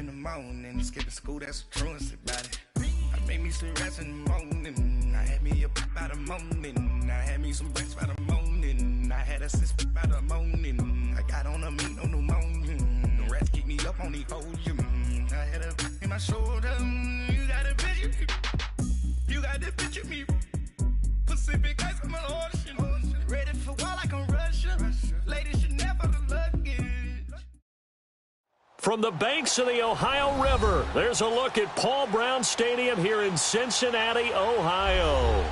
in the morning. Skipping school, that's a truancy about it. I made me some rest in the morning. I had me a pop by the morning. I had me some breaks by the morning. I had a sister by the morning. I got on a meat, no pneumonia. The rats keep me up on the podium. I had a in my shoulder. You got a picture me. You got the picture me. Pacific ice, I'm an ocean. Ready for war like I'm Russia. Ladies should never look luggage. From the banks of the Ohio River, there's a look at Paul Brown Stadium here in Cincinnati, Ohio.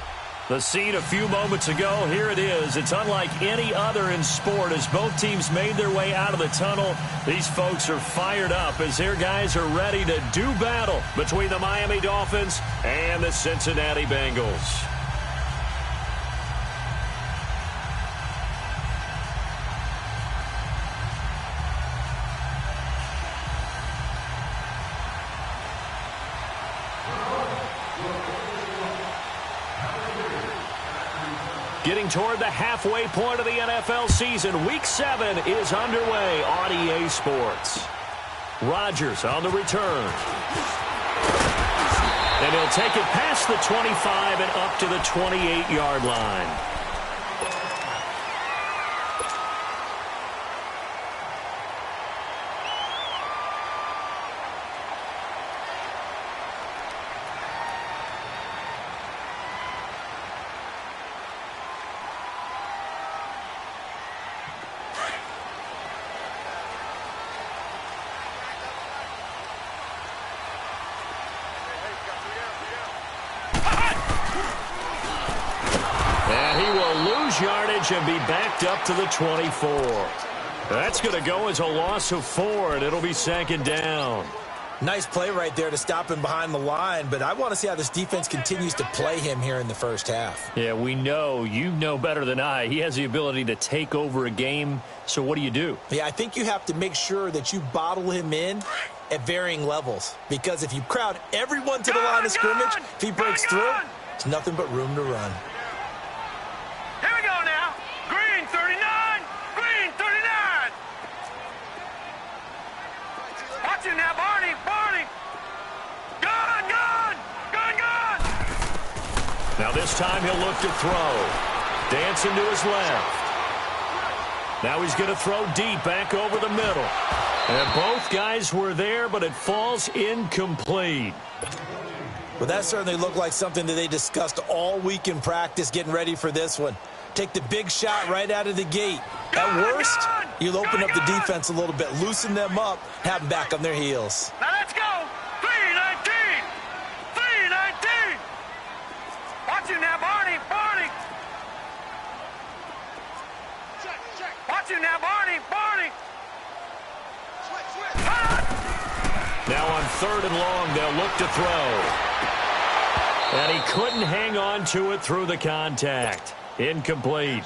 The scene a few moments ago, here it is. It's unlike any other in sport as both teams made their way out of the tunnel. These folks are fired up as their guys are ready to do battle between the Miami Dolphins and the Cincinnati Bengals. Getting toward the halfway point of the NFL season, Week 7 is underway on EA Sports. Rodgers on the return. And he'll take it past the 25 and up to the 28-yard line. Yardage and be backed up to the 24. That's going to go as a loss of 4, and it'll be 2nd down. Nice play right there to stop him behind the line, but I want to see how this defense continues to play him here in the first half. Yeah, we know. You know better than I. He has the ability to take over a game, so what do? Yeah, I think you have to make sure that you bottle him in at varying levels, because if you crowd everyone to the line of scrimmage, if he breaks through, it's nothing but room to run. Now, Barney! Gun! Now this time he'll look to throw. Dancing to his left. Now he's going to throw deep back over the middle. And both guys were there, but it falls incomplete. Well, that certainly looked like something that they discussed all week in practice getting ready for this one. Take the big shot right out of the gate. At worst, you'll open up the defense a little bit, loosen them up, have them back on their heels. Now let's go. 3-19. 3-19. Watch it now, Barney. Watch it now, Barney. Now on 3rd and long, they'll look to throw. And he couldn't hang on to it through the contact. Incomplete.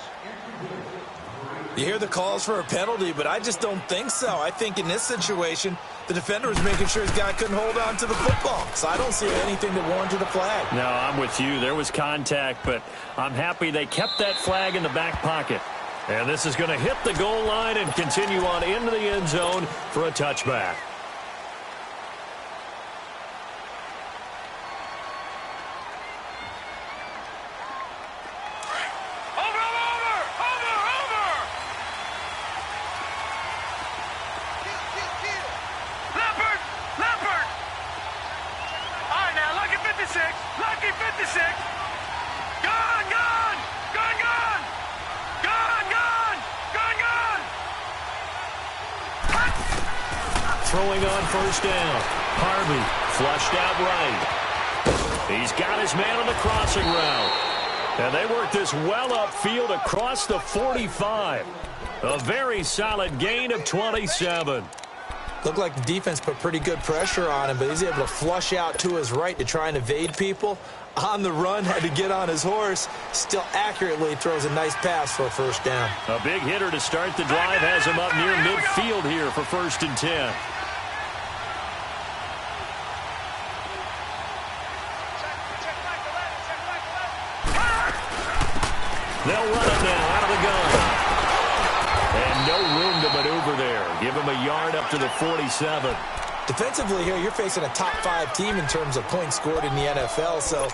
You hear the calls for a penalty, but I just don't think so. I think in this situation, the defender was making sure his guy couldn't hold on to the football. So I don't see anything that warranted a flag. No, I'm with you. There was contact, but I'm happy they kept that flag in the back pocket. And this is going to hit the goal line and continue on into the end zone for a touchback. Throwing on 1st down. Harvey flushed out right. He's got his man on the crossing route. And they work this well upfield across the 45. A very solid gain of 27. Looked like the defense put pretty good pressure on him, but he's able to flush out to his right to try and evade people. On the run, had to get on his horse. Still accurately throws a nice pass for a 1st down. A big hitter to start the drive has him up near midfield here for 1st and 10. They'll run it now out of the gun. And no room to maneuver there. Give him a yard up to the 47. Defensively here, you're facing a top 5 team in terms of points scored in the NFL. So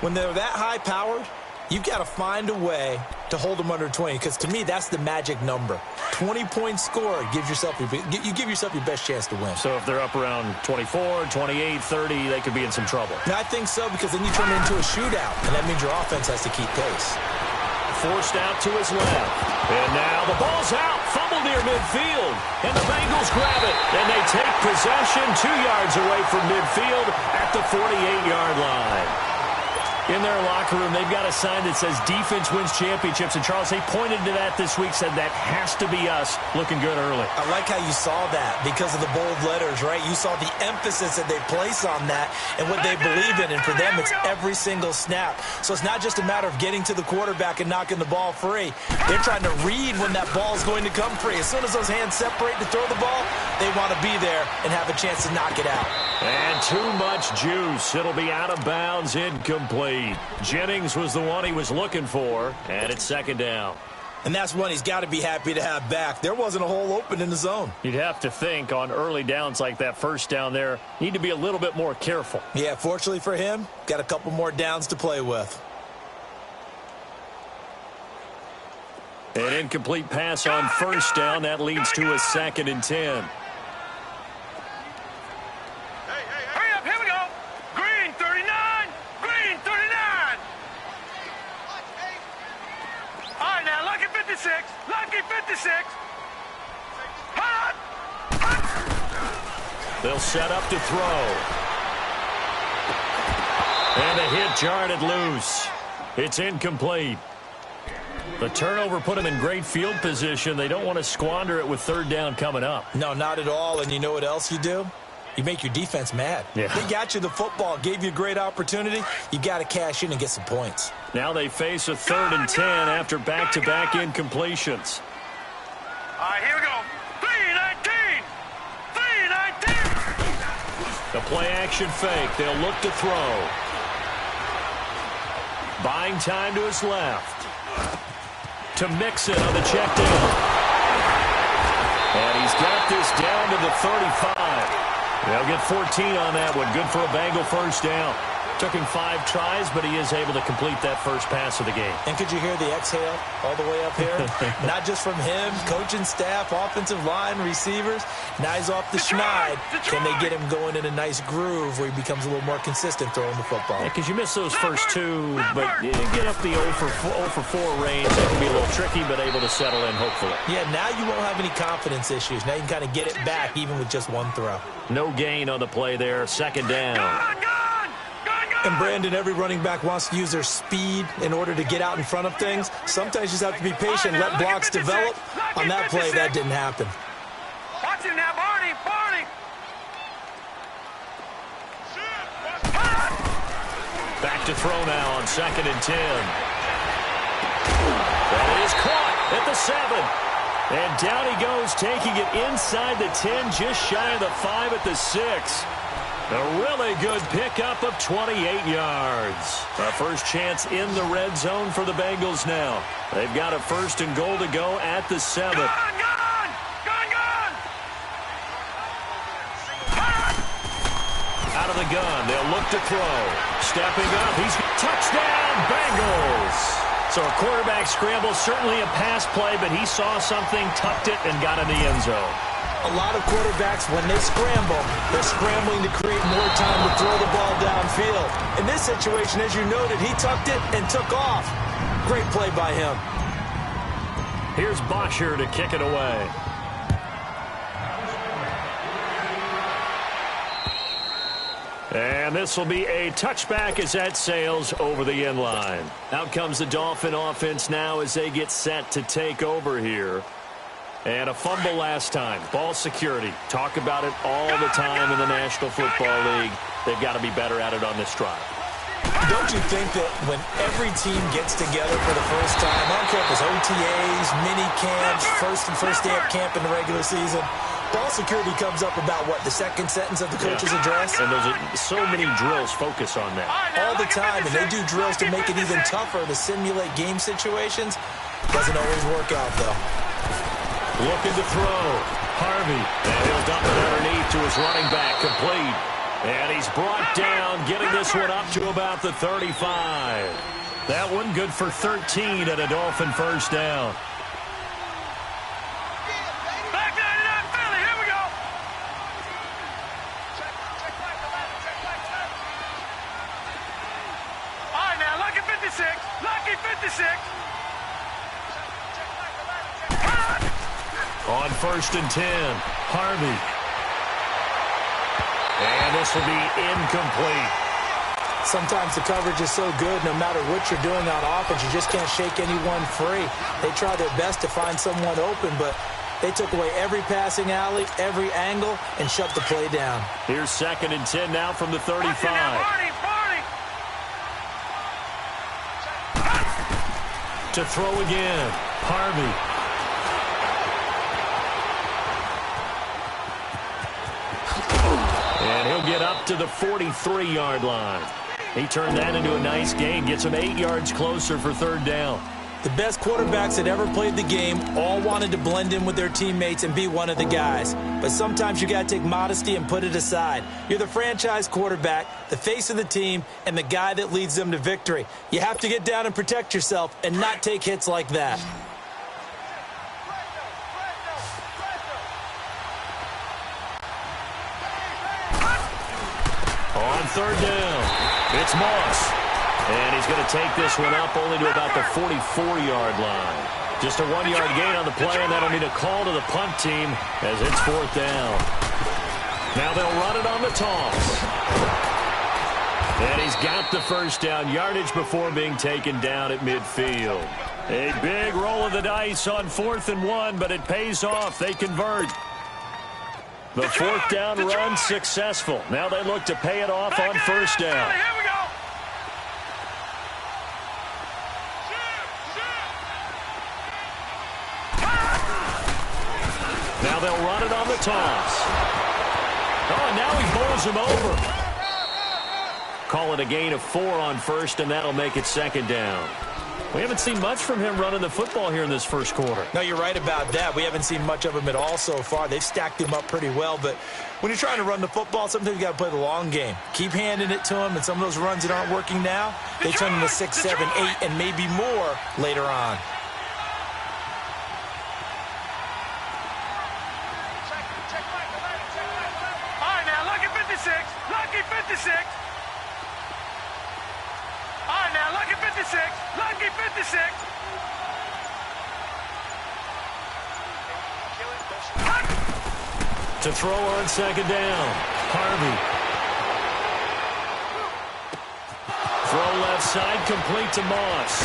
when they're that high-powered, you've got to find a way to hold them under 20, because to me, that's the magic number. 20 points scored gives yourself you give yourself your best chance to win. So if they're up around 24, 28, 30, they could be in some trouble. Now, I think so, because then you turn it into a shootout, and that means your offense has to keep pace. Forced out to his left. And now the ball's out. Fumble near midfield. And the Bengals grab it. And they take possession 2 yards away from midfield at the 48-yard line. In their locker room, they've got a sign that says defense wins championships. And, Charles, they pointed to that this week, said that has to be us. Looking good early. I like how you saw that because of the bold letters, right? You saw the emphasis that they place on that and what they believe in. And for them, it's every single snap. So it's not just a matter of getting to the quarterback and knocking the ball free. They're trying to read when that ball is going to come free. As soon as those hands separate to throw the ball, they want to be there and have a chance to knock it out. And too much juice. It'll be out of bounds, incomplete. Jennings was the one he was looking for, and it's second down. And that's one he's got to be happy to have back. There wasn't a hole open in the zone. You'd have to think on early downs like that first down there, need to be a little bit more careful. Yeah, fortunately for him, got a couple more downs to play with. An incomplete pass on first down. That leads to a 2nd and 10. Hurry up, here we go. Green 39. Green 39. All right, now, Lucky 56. Lucky 56. Hot. They'll set up to throw. And a hit jarred it loose. It's incomplete. The turnover put them in great field position. They don't want to squander it with third down coming up. No, not at all. And you know what else you do? You make your defense mad. Yeah. They got you the football, gave you a great opportunity. You got to cash in and get some points. Now they face a 3rd and 10 after back-to-back incompletions. All right, here we go. 3-19. 3-19. The play-action fake. They'll look to throw. Buying time to his left. To Mixon on the check down. And he's got this down to the 35. They'll get 14 on that one. Good for a Bengal first down. Took him 5 tries, but he is able to complete that first pass of the game. And could you hear the exhale all the way up here? Not just from him, coaching staff, offensive line, receivers. Now he's off the schneid. Can they get him going in a nice groove where he becomes a little more consistent throwing the football? Yeah, because you miss those first 2, but you get up the 0 for 4 range. That can be a little tricky, but able to settle in, hopefully. Yeah, now you won't have any confidence issues. Now you can kind of get it back even with just one throw. No gain on the play there. 2nd down. And, Brandon, every running back wants to use their speed in order to get out in front of things. Sometimes you just have to be patient, let blocks develop. On that play, that didn't happen. Watch it now, Barney. Barney. Back to throw now on 2nd and 10. That is caught at the 7. And down he goes, taking it inside the 10, just shy of the 5 at the 6. A really good pickup of 28 yards. A first chance in the red zone for the Bengals now. They've got a 1st and goal to go at the 7. Gone. Out of the gun, they'll look to throw. Stepping up, he's touchdown, Bengals. So a quarterback scramble, certainly a pass play, but he saw something, tucked it, and got in the end zone. A lot of quarterbacks, when they scramble, they're scrambling to create more time to throw the ball downfield. In this situation, as you noted, he tucked it and took off. Great play by him. Here's Bosher to kick it away. And this will be a touchback as that sails over the end line. Out comes the Dolphin offense now as they get set to take over here. And a fumble last time. Ball security. Talk about it all the time in the National Football League. They've got to be better at it on this drive. Don't you think that when every team gets together for the first time, I don't care if it's OTAs, mini camps, first day of camp in the regular season, ball security comes up about, what, the second sentence of the coach's address? And there's so many drills focus on that. All the time, and they do drills to make it even tougher to simulate game situations. Doesn't always work out, though. Looking to throw. Harvey. And he'll dump it underneath to his running back, complete. And he's brought down, getting this one up to about the 35. That one good for 13 and a Dolphin first down. Back 99 Philly, here we go. All right, now, lucky 56. Lucky 56. On 1st and 10, Harvey. And this will be incomplete. Sometimes the coverage is so good, no matter what you're doing on offense, you just can't shake anyone free. They try their best to find someone open, but they took away every passing alley, every angle, and shut the play down. Here's 2nd and 10 now from the 35. To throw again, Harvey. And he'll get up to the 43-yard line. He turned that into a nice gain, gets him 8 yards closer for 3rd down. The best quarterbacks that ever played the game all wanted to blend in with their teammates and be one of the guys. But sometimes you got to take modesty and put it aside. You're the franchise quarterback, the face of the team, and the guy that leads them to victory. You have to get down and protect yourself and not take hits like that. On 3rd down, it's Moss. And he's going to take this one up only to about the 44-yard line. Just a 1-yard gain on the play, and that'll mean a call to the punt team as it's 4th down. Now they'll run it on the toss. And he's got the first down, yardage before being taken down at midfield. A big roll of the dice on 4th and 1, but it pays off. They convert. The 4th down run successful. Now they look to pay it off on 1st down. Here we go. Now they'll run it on the toss. Oh, and now he bowls him over. Call it a gain of 4 on 1st, and that'll make it 2nd down. We haven't seen much from him running the football here in this first quarter. No, you're right about that. We haven't seen much of him at all so far. They've stacked him up pretty well, but when you're trying to run the football, sometimes you got to play the long game. Keep handing it to him, and some of those runs that aren't working now, they turn into 6, 7, 8, and maybe more later on. All right, now, lucky 56. Lucky 56. All right, now, lucky 56. Lucky 56. To throw on 2nd down, Harvey. Throw left side, complete to Moss.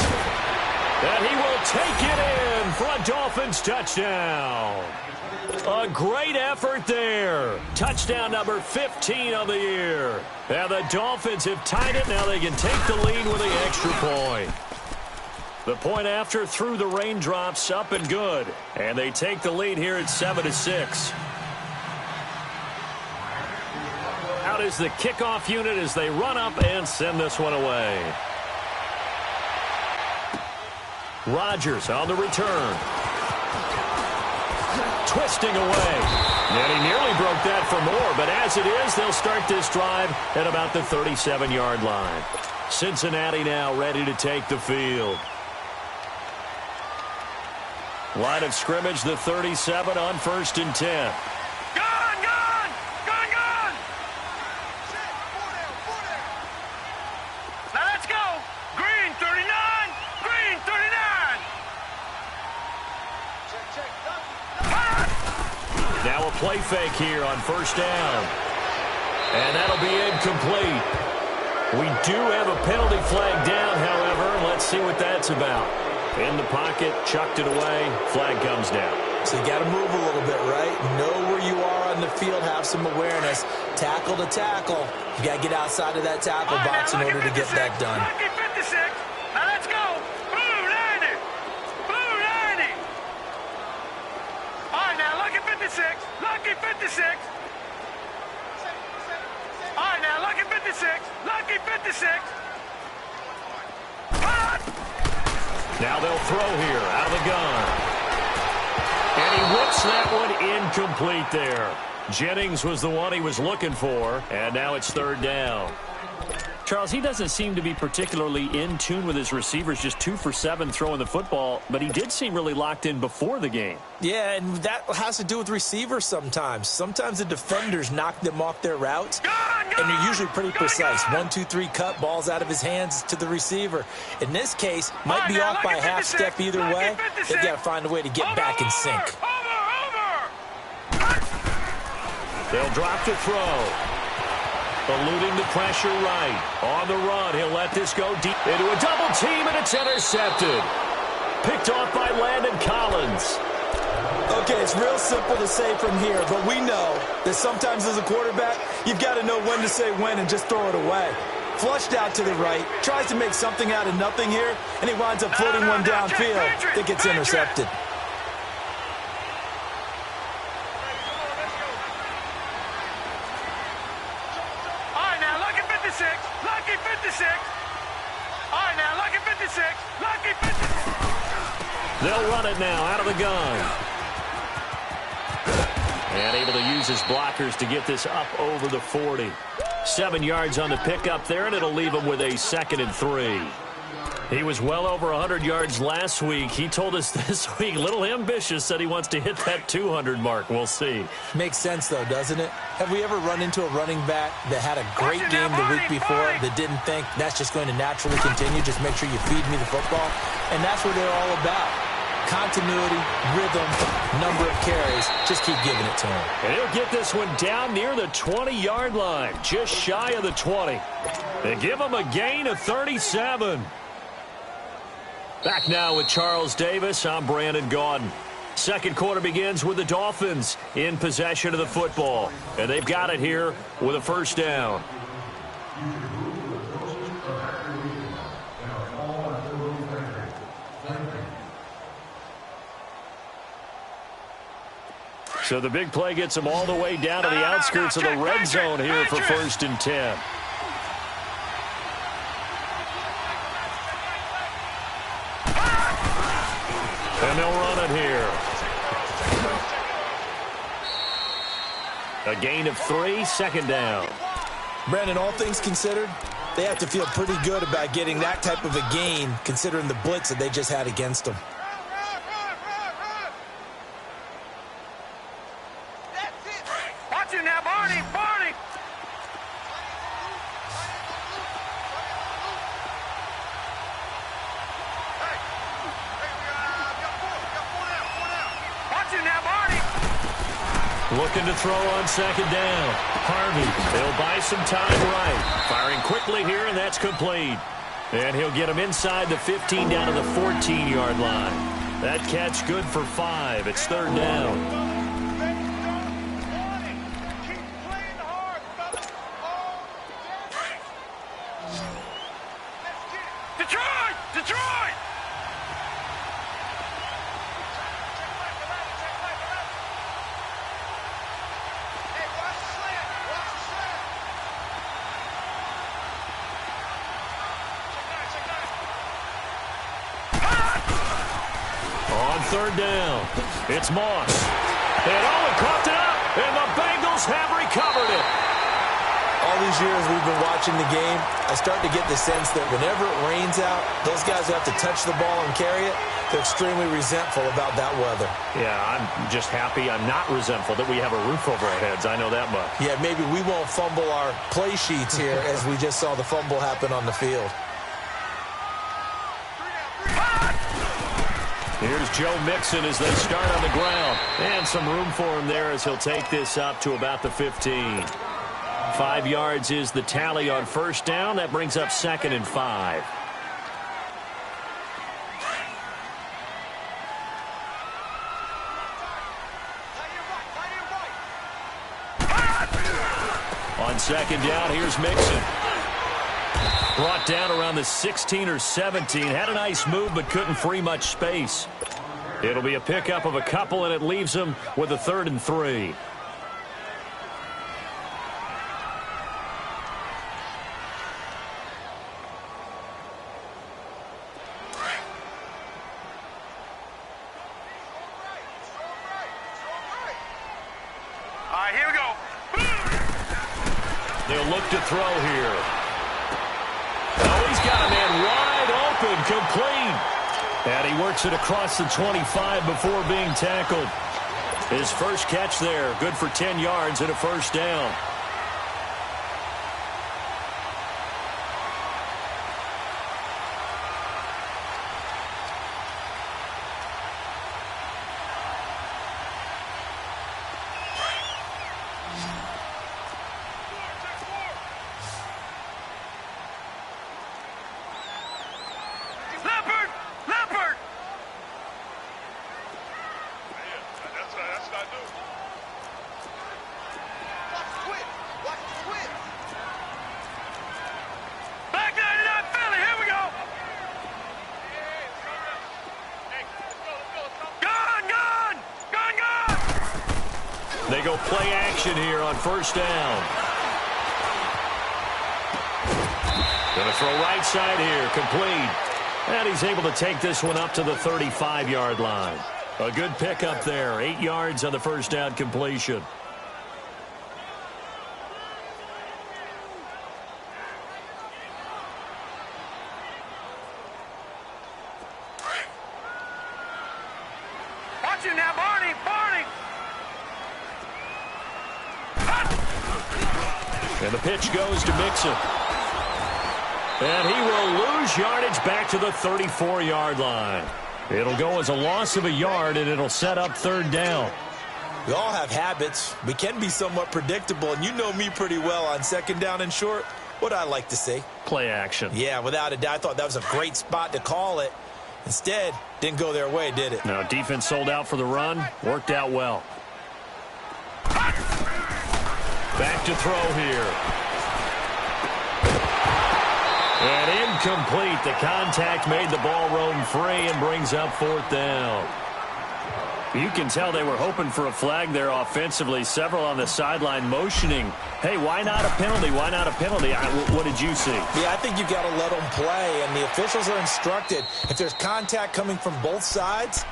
And he will take it in for a Dolphins touchdown. A great effort there. Touchdown number 15 of the year. And the Dolphins have tied it. Now they can take the lead with the extra point. The point after through the raindrops, up and good. And they take the lead here at 7-6. Out is the kickoff unit as they run up and send this one away. Rodgers on the return. Twisting away. And he nearly broke that for more, but as it is, they'll start this drive at about the 37-yard line. Cincinnati now ready to take the field. Line of scrimmage, the 37 on 1st and 10. Now let's go. Green 39. Green 39. Now a play fake here on 1st down. And that'll be incomplete. We do have a penalty flag down, however. Let's see what that's about. In the pocket, chucked it away. Flag comes down. So you got to move a little bit, right? Know where you are on the field, have some awareness. Tackle to tackle. You got to get outside of that tackle box in order to get that done. Lucky 56. Now let's go. Blue 90. Blue 90. All right, now lucky 56. Lucky 56. All right, now lucky 56. Lucky 56. Now they'll throw here out of the gun. And he whips that one incomplete there. Jennings was the one he was looking for, and now it's third down. Charles, he doesn't seem to be particularly in tune with his receivers, just 2 for 7 throwing the football, but he did seem really locked in before the game. Yeah, and that has to do with receivers sometimes. Sometimes the defenders knock them off their routes, and they're usually pretty precise. 1, 2, 3 cut, balls out of his hands to the receiver. In this case, might be off by a half step either way. They've got to find a way to get back in sync. They'll drop to throw. Eluding the pressure right. On the run, he'll let this go deep into a double team, and it's intercepted. Picked off by Landon Collins. Okay, it's real simple to say from here, but we know that sometimes as a quarterback, you've got to know when to say when and just throw it away. Flushed out to the right, tries to make something out of nothing here, and he winds up floating one downfield that gets intercepted. Lucky 56. All right, now, lucky 56. Lucky 56. They'll run it now out of the gun. And able to use his blockers to get this up over the 40. 7 yards on the pickup there, and it'll leave him with a 2nd and 3. He was well over 100 yards last week. He told us this week, a little ambitious, said he wants to hit that 200 mark. We'll see. Makes sense, though, doesn't it? Have we ever run into a running back that had a great game the week before that didn't think that's just going to naturally continue? Just make sure you feed me the football. And that's what they're all about. Continuity, rhythm, number of carries. Just keep giving it to him. And he'll get this one down near the 20-yard line, just shy of the 20. They give him a gain of 37. Back now with Charles Davis. I'm Brandon Gaudin. Second quarter begins with the Dolphins in possession of the football. And they've got it here with a first down. So the big play gets them all the way down to the outskirts of the red zone here for 1st and 10. And they'll run it here. A gain of 3, 2nd down. Brandon, all things considered, they have to feel pretty good about getting that type of a gain considering the blitz that they just had against them. Watch it now, Barney, Barney. Watch it now, Barney. Looking to throw on 2nd down. Harvey, they'll buy some time right. Firing quickly here, and that's complete. And he'll get him inside the 15 down to the 14-yard line. That catch good for 5. It's 3rd down. Detroit! On 3rd down, it's Moss. And Owen coughed it up, and the Bengals have recovered it. All these years we've been watching the game, I start to get the sense that whenever it rains out, those guys who have to touch the ball and carry it, they're extremely resentful about that weather. Yeah, I'm just happy I'm not resentful that we have a roof over our heads. I know that much. Yeah, maybe we won't fumble our play sheets here as we just saw the fumble happen on the field. Here's Joe Mixon as they start on the ground. And some room for him there as he'll take this up to about the 15. 5 yards is the tally on 1st down. That brings up 2nd and 5. On 2nd down, here's Mixon. Brought down around the 16 or 17. Had a nice move, but couldn't free much space. It'll be a pickup of a couple, and it leaves him with a 3rd and 3. All right, here we go. They'll look to throw here. Oh, he's got a man wide open, complete. And he works it across the 25 before being tackled. His first catch there, good for 10 yards and a first down. They go play action here on first down. Going to throw right side here, complete. And he's able to take this one up to the 35-yard line. A good pickup there, 8 yards on the first down completion. Watch it now, Barney, Barney. And the pitch goes to Mixon. And he will lose yardage back to the 34-yard line. It'll go as a loss of a yard, and it'll set up third down. We all have habits. We can be somewhat predictable, and you know me pretty well on second down and short. What I like to say? Play action. Yeah, without a doubt. I thought that was a great spot to call it. Instead, didn't go their way, did it? Now, defense sold out for the run. Worked out well. Back to throw here. And incomplete. The contact made the ball roam free and brings up fourth down. You can tell they were hoping for a flag there offensively. Several on the sideline motioning. Hey, why not a penalty? Why not a penalty? What did you see? Yeah, I think you've got to let them play, and the officials are instructed. If there's contact coming from both sides,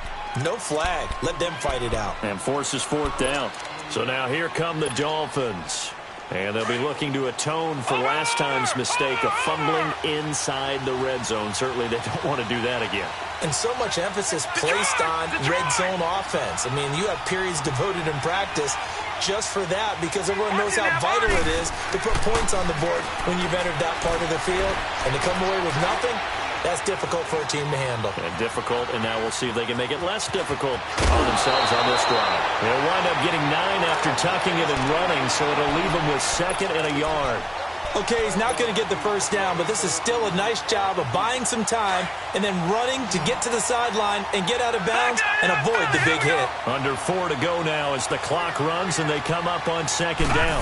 no flag. Let them fight it out. And forces fourth down. So now here come the Dolphins. And they'll be looking to atone for last time's mistake of fumbling inside the red zone. Certainly they don't want to do that again. And so much emphasis placed on red zone offense. I mean, you have periods devoted in practice just for that because everyone knows how vital it is to put points on the board when you've entered that part of the field. And to come away with nothing, that's difficult for a team to handle. And difficult, and now we'll see if they can make it less difficult on themselves on this drive. They'll wind up getting 9 after tucking it and running, so it'll leave them with second and a yard. Okay, he's not going to get the first down, but this is still a nice job of buying some time and then running to get to the sideline and get out of bounds and avoid the big hit. Under 4 to go now as the clock runs and they come up on second down.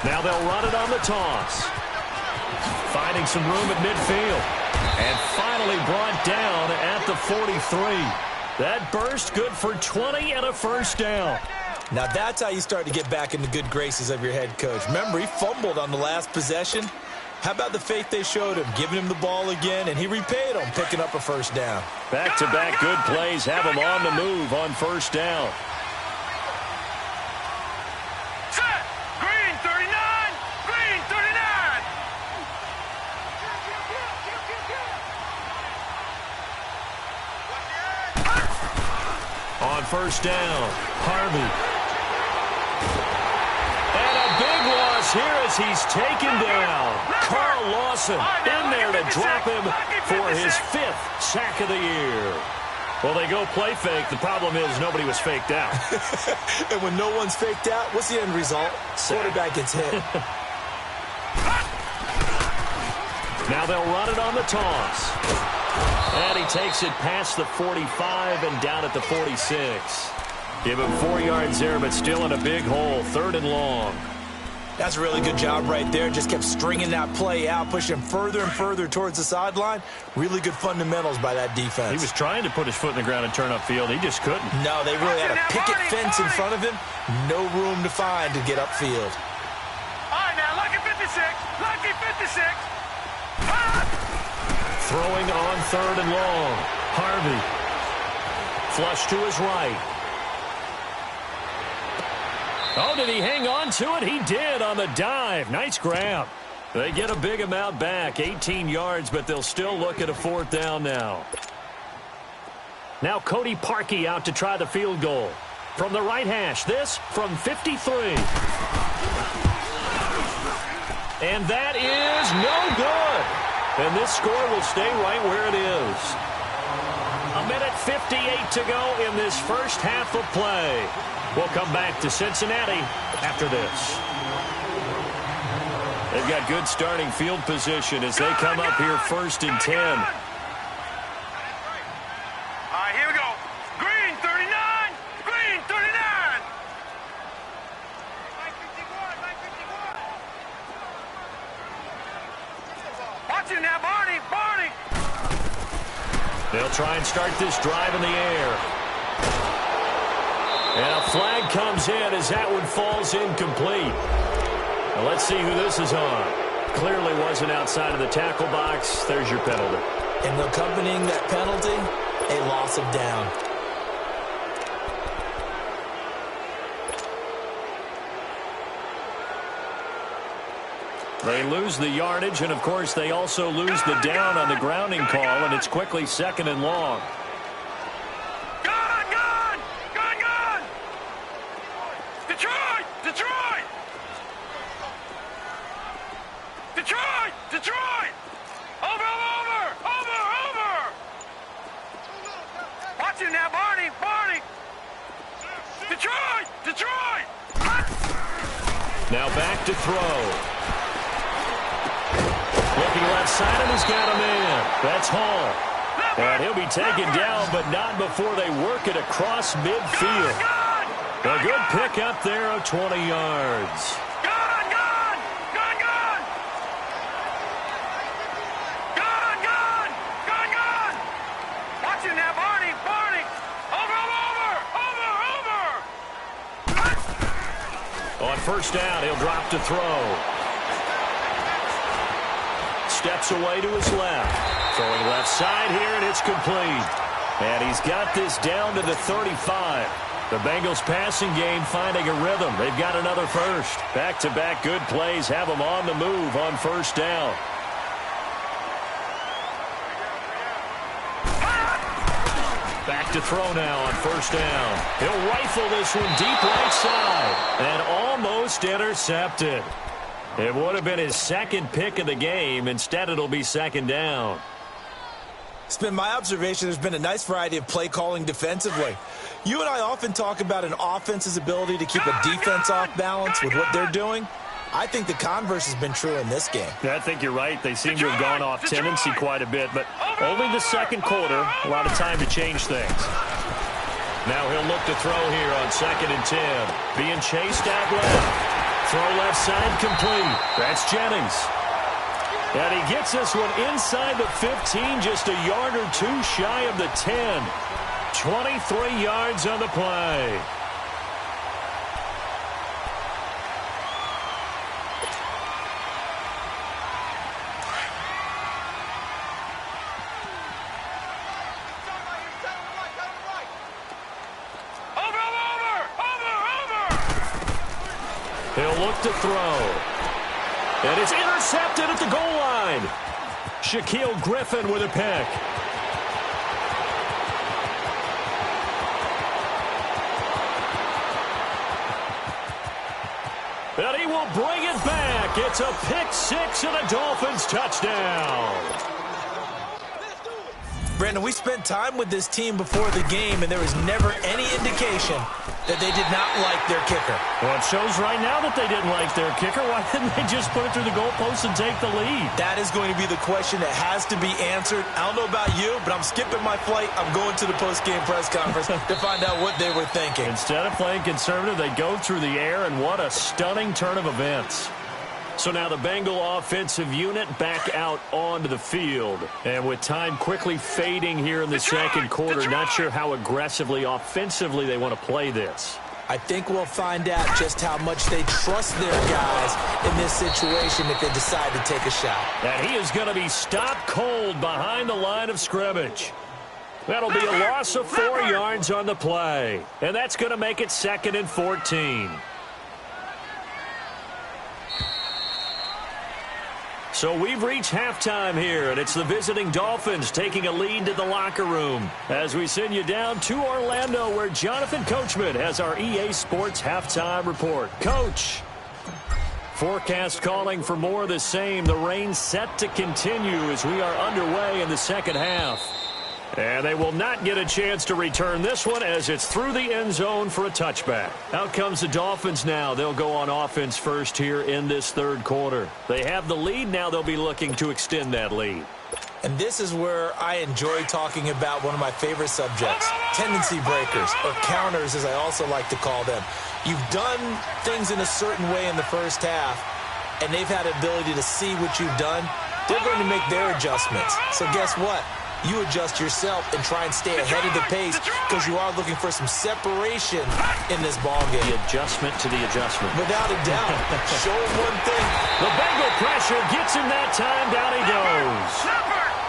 Now they'll run it on the toss. Finding some room at midfield. And finally brought down at the 43. That burst good for 20 and a first down. Now that's how you start to get back in the good graces of your head coach. Remember, he fumbled on the last possession. How about the faith they showed him, giving him the ball again, and he repaid them, picking up a first down. Back-to-back good plays have him on the move on first down. Set. Green 39. Green 39. On first down, Harvey. And a big loss here as he's taken down. Carl Lawson in there to drop him for his 5th sack of the year. Well, they go play fake. The problem is nobody was faked out. And when no one's faked out, what's the end result? Quarterback gets hit. Now they'll run it on the toss. And he takes it past the 45 and down at the 46. Give him 4 yards there, but still in a big hole. 3rd and long. That's a really good job right there. Just kept stringing that play out, pushing him further and further towards the sideline. Really good fundamentals by that defense. He was trying to put his foot in the ground and turn upfield. He just couldn't. No, they really had a picket fence in front of him. No room to find to get upfield. All right, now, lucky 56. Lucky 56. Throwing on 3rd and long. Harvey. Flush to his right. Oh, did he hang on to it? He did on the dive. Nice grab. They get a big amount back, 18 yards, but they'll still look at a 4th down now. Now Cody Parkey out to try the field goal. From the right hash, this from 53. And that is no good. And this score will stay right where it is. 1:58 to go in this first half of play. We'll come back to Cincinnati after this. They've got good starting field position as they come up here 1st and 10. All right, here we go. Green 39. Green 39. Watch him now, Barney. Barney. They'll try and start this drive in the air. And a flag comes in as that one falls incomplete. Now let's see who this is on. Clearly wasn't outside of the tackle box. There's your penalty. And accompanying that penalty, a loss of down. They lose the yardage, and, of course, they also lose the down on the grounding call, and it's quickly 2nd and long. Gun! Gun! Gun! Gun! Detroit! Detroit! Detroit! Detroit! Over! Over! Over! Over! Watch him now, Barney! Barney! Detroit! Detroit! Now back to throw. Looking left side, and he's got a man. That's Hall. And he'll be taken down, but not before they work it across midfield. A good pick up there of 20 yards. Gun! Gun! Gun! Gun! Gun! Gun! Gun! Gun! Watch him now, Barney! Barney! Over! Over! Over! Over! On 1st down, he'll drop to throw. Steps away to his left. Throwing left side here, and it's complete. And he's got this down to the 35. The Bengals passing game finding a rhythm. They've got another first. Back-to-back good plays have them on the move on 1st down. Back to throw now on 1st down. He'll rifle this one deep right side. And almost intercepted. It would have been his 2nd pick of the game. Instead, it'll be 2nd down. It's been my observation there's been a nice variety of play calling defensively. You and I often talk about an offense's ability to keep a defense off balance with what they're doing. I think the converse has been true in this game. Yeah, I think you're right. They seem to have gone off tendency quite a bit, but only the 2nd quarter. A lot of time to change things. Now he'll look to throw here on 2nd and 10. Being chased out left. Throw left side complete. That's Jennings. And he gets this one inside the 15, just a yard or two shy of the 10. 23 yards on the play. He'll look to throw. And it's intercepted at the goal line. Shaquille Griffin with a pick. And he will bring it back. It's a pick 6 and a Dolphins touchdown. Brandon, we spent time with this team before the game, and there was never any indication that they did not like their kicker. Well, it shows right now that they didn't like their kicker. Why didn't they just put it through the goalpost and take the lead? That is going to be the question that has to be answered. I don't know about you, but I'm skipping my flight. I'm going to the post-game press conference to find out what they were thinking. Instead of playing conservative, they go through the air, and what a stunning turn of events. So now the Bengal offensive unit back out onto the field. And with time quickly fading here in the 2nd quarter, not sure how aggressively, offensively they want to play this. I think we'll find out just how much they trust their guys in this situation if they decide to take a shot. And he is going to be stopped cold behind the line of scrimmage. That'll be a loss of 4 yards on the play. And that's going to make it 2nd and 14. So we've reached halftime here, and it's the visiting Dolphins taking a lead to the locker room as we send you down to Orlando, where Jonathan Coachman has our EA Sports halftime report. Coach. Forecast calling for more of the same. The rain set to continue as we are underway in the second half. And they will not get a chance to return this one as it's through the end zone for a touchback. Out comes the Dolphins now. They'll go on offense first here in this third quarter. They have the lead. Now they'll be looking to extend that lead. And this is where I enjoy talking about one of my favorite subjects, tendency breakers, or counters as I also like to call them. You've done things in a certain way in the first half, and they've had the ability to see what you've done. They're going to make their adjustments. So guess what? You adjust yourself and try and stay ahead of the pace because you are looking for some separation in this ballgame. The adjustment to the adjustment. Without a doubt. Show him one thing. The Bengal pressure gets him that time. Down he goes.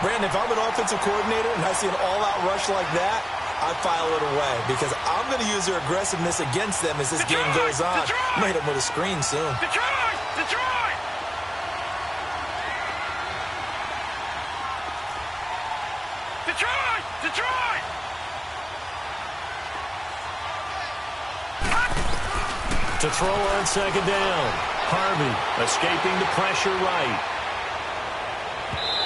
Brandon, if I'm an offensive coordinator and I see an all-out rush like that, I file it away because I'm going to use their aggressiveness against them as this game goes on. I'm going to hit them with a screen soon. Detroit! To throw on second down. Harvey escaping the pressure right.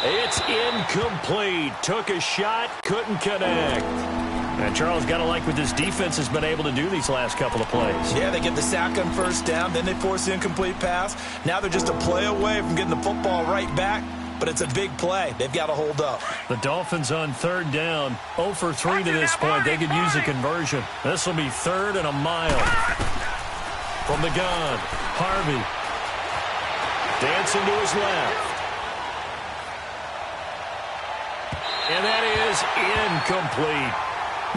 It's incomplete. Took a shot, couldn't connect. And Charles, got to like what this defense has been able to do these last couple of plays. Yeah, they get the sack on first down, then they force the incomplete pass. Now they're just a play away from getting the football right back. But it's a big play. They've got to hold up. The Dolphins on third down. 0 for 3 to this point. They could use a conversion. This will be 3rd and a mile. From the gun, Harvey. Dancing to his left. And that is incomplete.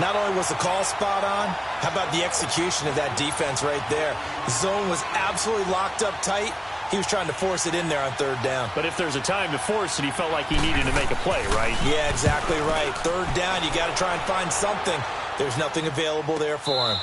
Not only was the call spot on, how about the execution of that defense right there? The zone was absolutely locked up tight. He was trying to force it in there on third down. But if there's a time to force it, he felt like he needed to make a play, right? Yeah, exactly right. Third down, you got to try and find something. There's nothing available there for him.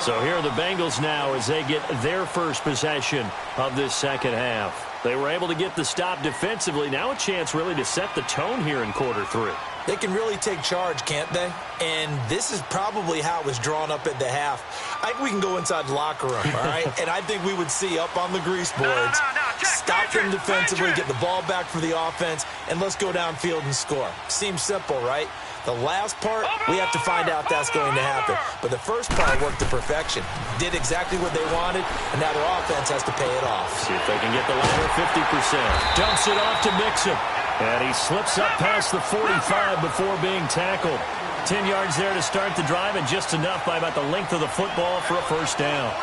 So here are the Bengals now as they get their first possession of this second half. They were able to get the stop defensively. Now a chance really to set the tone here in quarter 3. They can really take charge, can't they? And this is probably how it was drawn up at the half. I think we can go inside the locker room, all right? And I think we would see up on the grease boards, stop them defensively, get the ball back for the offense, and let's go downfield and score. Seems simple, right? The last part, we have to find out that's going to happen. But the first part worked to perfection. Did exactly what they wanted, and now their offense has to pay it off. See if they can get the latter 50%. Dumps it off to Mixon. And he slips up past the 45 before being tackled. 10 yards there to start the drive, and just enough by about the length of the football for a first down.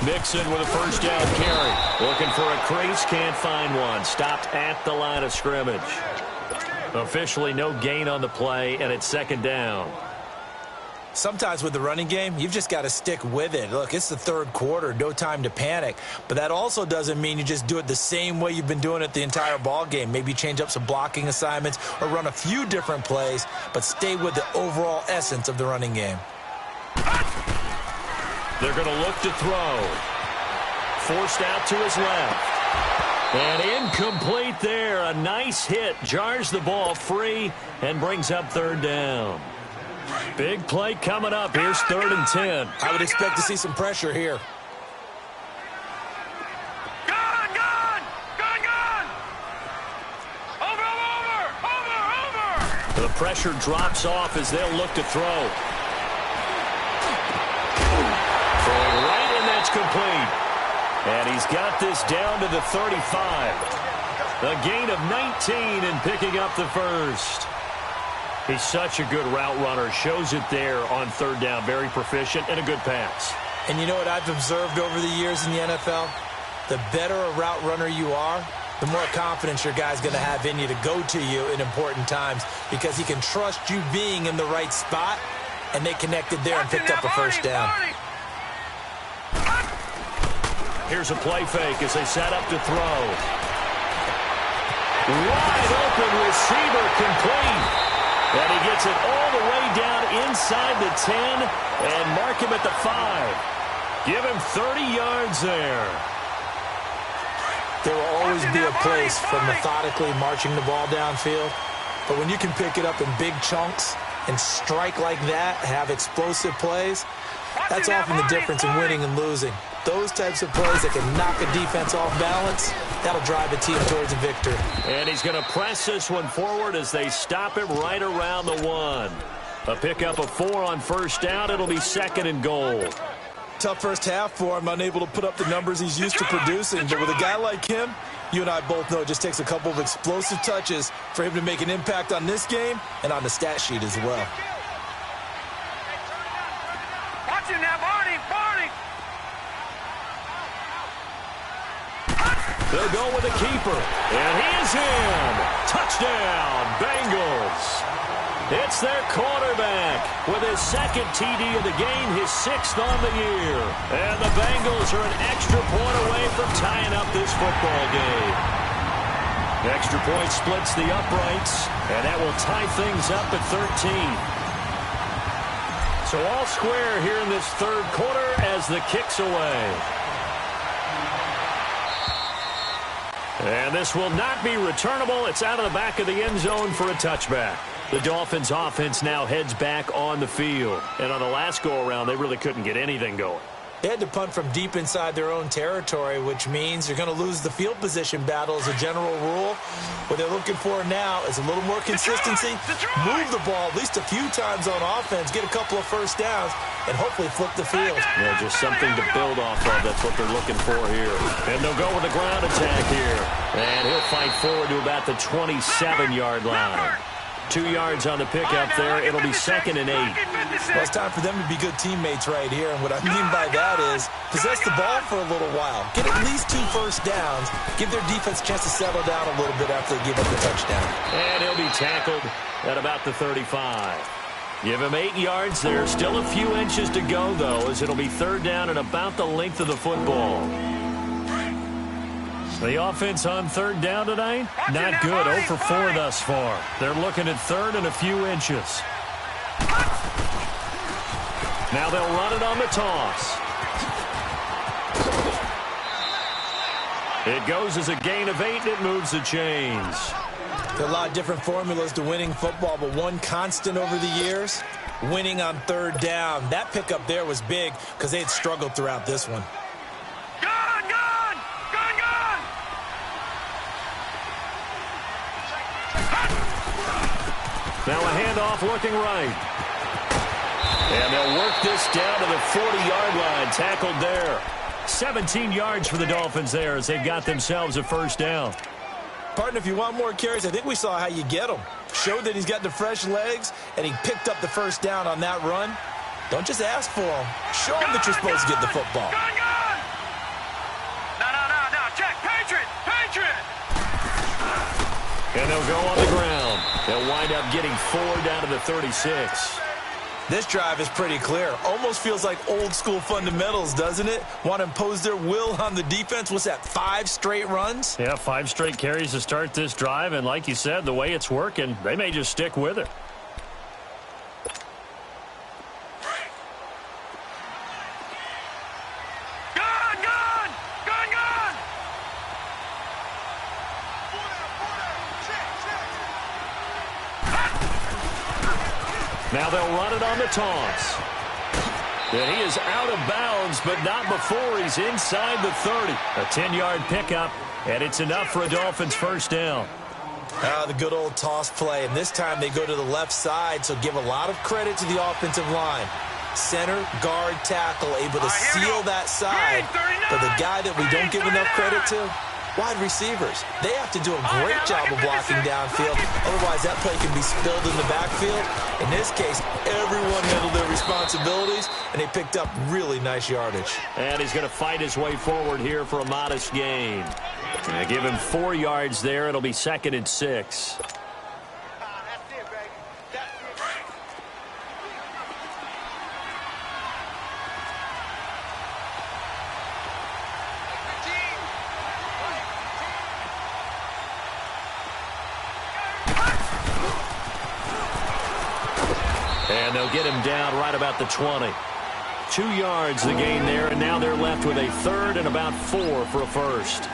Mixon with a first down carry. Looking for a crease, can't find one. Stopped at the line of scrimmage. Officially no gain on the play, and it's second down. Sometimes with the running game, you've just got to stick with it. Look, it's the third quarter, no time to panic. But that also doesn't mean you just do it the same way you've been doing it the entire ball game. Maybe change up some blocking assignments or run a few different plays, but stay with the overall essence of the running game. They're going to look to throw. Forced out to his left. And incomplete there. A nice hit. Jars the ball free and brings up third down. Big play coming up. Here's 3rd and 10. I would expect to see some pressure here. Gone! Over! The pressure drops off as they'll look to throw. Throwing right, and that's complete. And he's got this down to the 35. A gain of 19 and picking up the first. He's such a good route runner. Shows it there on third down. Very proficient and a good pass. And you know what I've observed over the years in the NFL? The better a route runner you are, the more confidence your guy's going to have in you to go to you in important times because he can trust you being in the right spot, and they connected there and picked up a first down. Here's a play fake as they set up to throw. Wide open receiver complete. And he gets it all the way down inside the 10 and mark him at the 5. Give him 30 yards there. There will always be a place for methodically marching the ball downfield. But when you can pick it up in big chunks and strike like that, have explosive plays, that's often the difference in winning and losing. Those types of plays that can knock a defense off balance, that'll drive a team towards a victory. And he's going to press this one forward as they stop him right around the 1. A pickup of 4 on first down. It'll be 2nd and goal. Tough first half for him, unable to put up the numbers he's used to producing. But with a guy like him, you and I both know it just takes a couple of explosive touches for him to make an impact on this game and on the stat sheet as well. Watch him now, Barney! They'll go with a keeper, and he is in. Touchdown, Bengals. It's their quarterback with his 2nd TD of the game, his 6th on the year. And the Bengals are an extra point away from tying up this football game. Extra point splits the uprights, and that will tie things up at 13. So all square here in this 3rd quarter as the kick's away. And this will not be returnable. It's out of the back of the end zone for a touchback. The Dolphins offense now heads back on the field. And on the last go-around, they really couldn't get anything going. They had to punt from deep inside their own territory, which means you're going to lose the field position battle as a general rule. What they're looking for now is a little more consistency, move the ball at least a few times on offense, get a couple of first downs, and hopefully flip the field. Yeah, just something to build off of. That's what they're looking for here. And they'll go with a ground attack here. And he'll fight forward to about the 27-yard line. 2 yards on the pickup there. It'll be 2nd and 8. Well, it's time for them to be good teammates right here. And what I mean by that is possess the ball for a little while. Get at least 2 first downs. Give their defense a chance to settle down a little bit after they give up the touchdown. And he'll be tackled at about the 35. Give him 8 yards there. Still a few inches to go, though, as it'll be 3rd down and about the length of the football. The offense on 3rd down tonight, not good. 0 for 4 thus far. They're looking at 3rd and a few inches. Now they'll run it on the toss. It goes as a gain of 8, and it moves the chains. There are a lot of different formulas to winning football, but one constant over the years, winning on 3rd down. That pickup there was big because they had struggled throughout this one. Now a handoff looking right. And they'll work this down to the 40-yard line. Tackled there. 17 yards for the Dolphins there as they've got themselves a first down. Partner, if you want more carries, I think we saw how you get them. Showed that he's got the fresh legs, and he picked up the first down on that run. Don't just ask for him. Show him that you're supposed to get the football. No. Check. Patriot. And they'll go on the ground. They'll wind up getting 4 down to the 36. This drive is pretty clear. Almost feels like old school fundamentals, doesn't it? Want to impose their will on the defense. What's that, 5 straight runs? Yeah, 5 straight carries to start this drive. And like you said, the way it's working, they may just stick with it. Now they'll run it on the toss. And he is out of bounds, but not before he's inside the 30. A 10-yard pickup, and it's enough for a Dolphins first down. The good old toss play, and this time they go to the left side, so give a lot of credit to the offensive line. Center, guard, tackle, able to seal that side. But the guy that we don't give enough credit to, wide receivers. They have to do a great job of blocking downfield. Otherwise, that play can be spilled in the backfield. In this case, everyone handled their responsibilities, and they picked up really nice yardage. And he's going to fight his way forward here for a modest gain. And give him 4 yards there. It'll be 2nd and 6. And they'll get him down right about the 20. 2 yards the gain there, and now they're left with a third and about 4 for a first.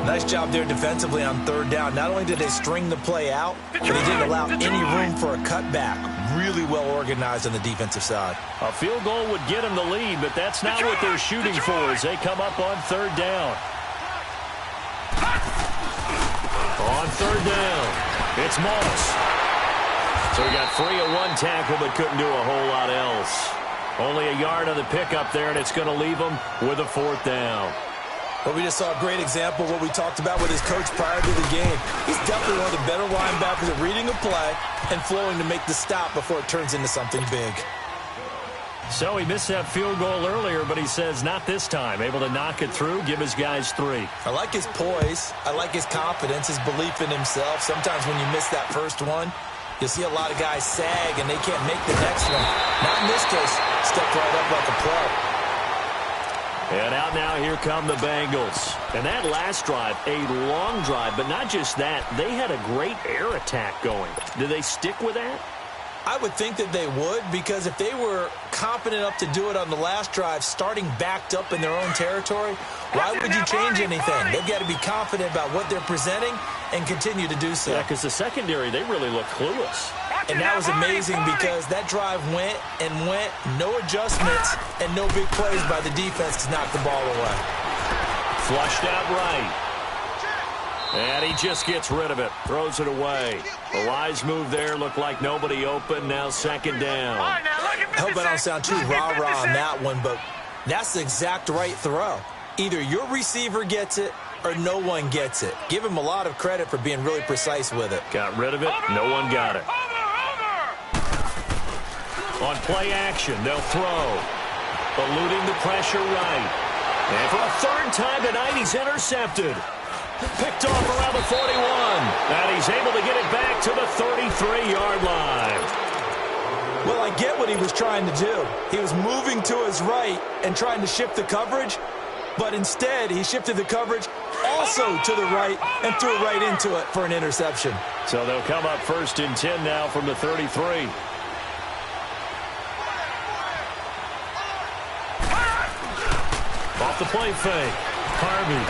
Nice job there defensively on third down. Not only did they string the play out, but they didn't allow any room for a cutback. Really well organized on the defensive side. A field goal would get them the lead, but that's not what they're shooting for as they come up on third down. On third down, it's Moss. So he got free of one tackle but couldn't do a whole lot else. Only a yard on the pickup there, and it's going to leave him with a fourth down. Well, we just saw a great example of what we talked about with his coach prior to the game. He's definitely one of the better linebackers at reading a play and flowing to make the stop before it turns into something big. So he missed that field goal earlier, but he says not this time. Able to knock it through, give his guys 3. I like his poise. I like his confidence, his belief in himself. Sometimes when you miss that first one, you'll see a lot of guys sag and they can't make the next one. Not in this case. Stepped right up like a pro. And out now, here come the Bengals. And that last drive, a long drive, but not just that. They had a great air attack going. Do they stick with that? I would think that they would, because if they were confident enough to do it on the last drive, starting backed up in their own territory, why would you change anything? They've got to be confident about what they're presenting and continue to do so. Yeah, because the secondary, they really look clueless. And that was amazing because that drive went and went, no adjustments, and no big plays by the defense to knock the ball away. Flushed out right. And he just gets rid of it, throws it away. A wise move there, looked like nobody open, now second down. I hope I don't sound too rah-rah on that one, but that's the exact right throw. Either your receiver gets it or no one gets it. Give him a lot of credit for being really precise with it. Got rid of it, no one got it. On play action, they'll throw. Eluding the pressure right. And for a third time tonight, he's intercepted. Picked off around the 41. And he's able to get it back to the 33-yard line. Well, I get what he was trying to do. He was moving to his right and trying to shift the coverage, but instead he shifted the coverage also to the right and threw it right into it for an interception. So they'll come up first and 10 now from the 33. Off the play fake. Harvey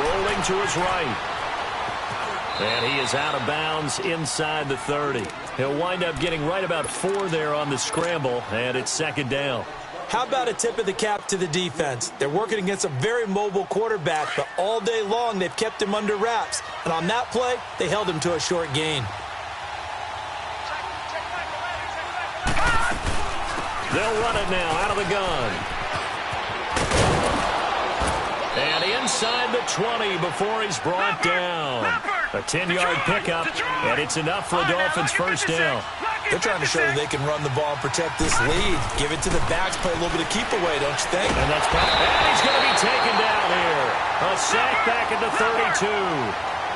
rolling to his right. And he is out of bounds inside the 30. He'll wind up getting right about 4 there on the scramble, and it's second down. How about a tip of the cap to the defense? They're working against a very mobile quarterback, but all day long they've kept him under wraps. And on that play, they held him to a short gain. They'll run it now out of the gun. And inside the 20 before he's brought down. A 10-yard pickup, and it's enough for a Dolphins first down. They're trying to show that they can run the ball and protect this lead. Give it to the backs, play a little bit of keep away, don't you think? And that's and he's going to be taken down here. A sack back at the 32.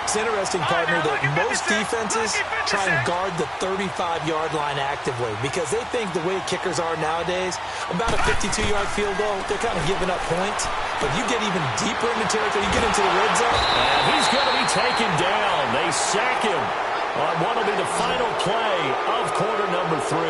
It's interesting, partner, that most defenses try and guard the 35-yard line actively because they think the way kickers are nowadays, about a 52-yard field goal, they're kind of giving up points. But you get even deeper into territory, you get into the red zone. And he's going to be taken down. They sack him on what will be the final play of quarter number 3.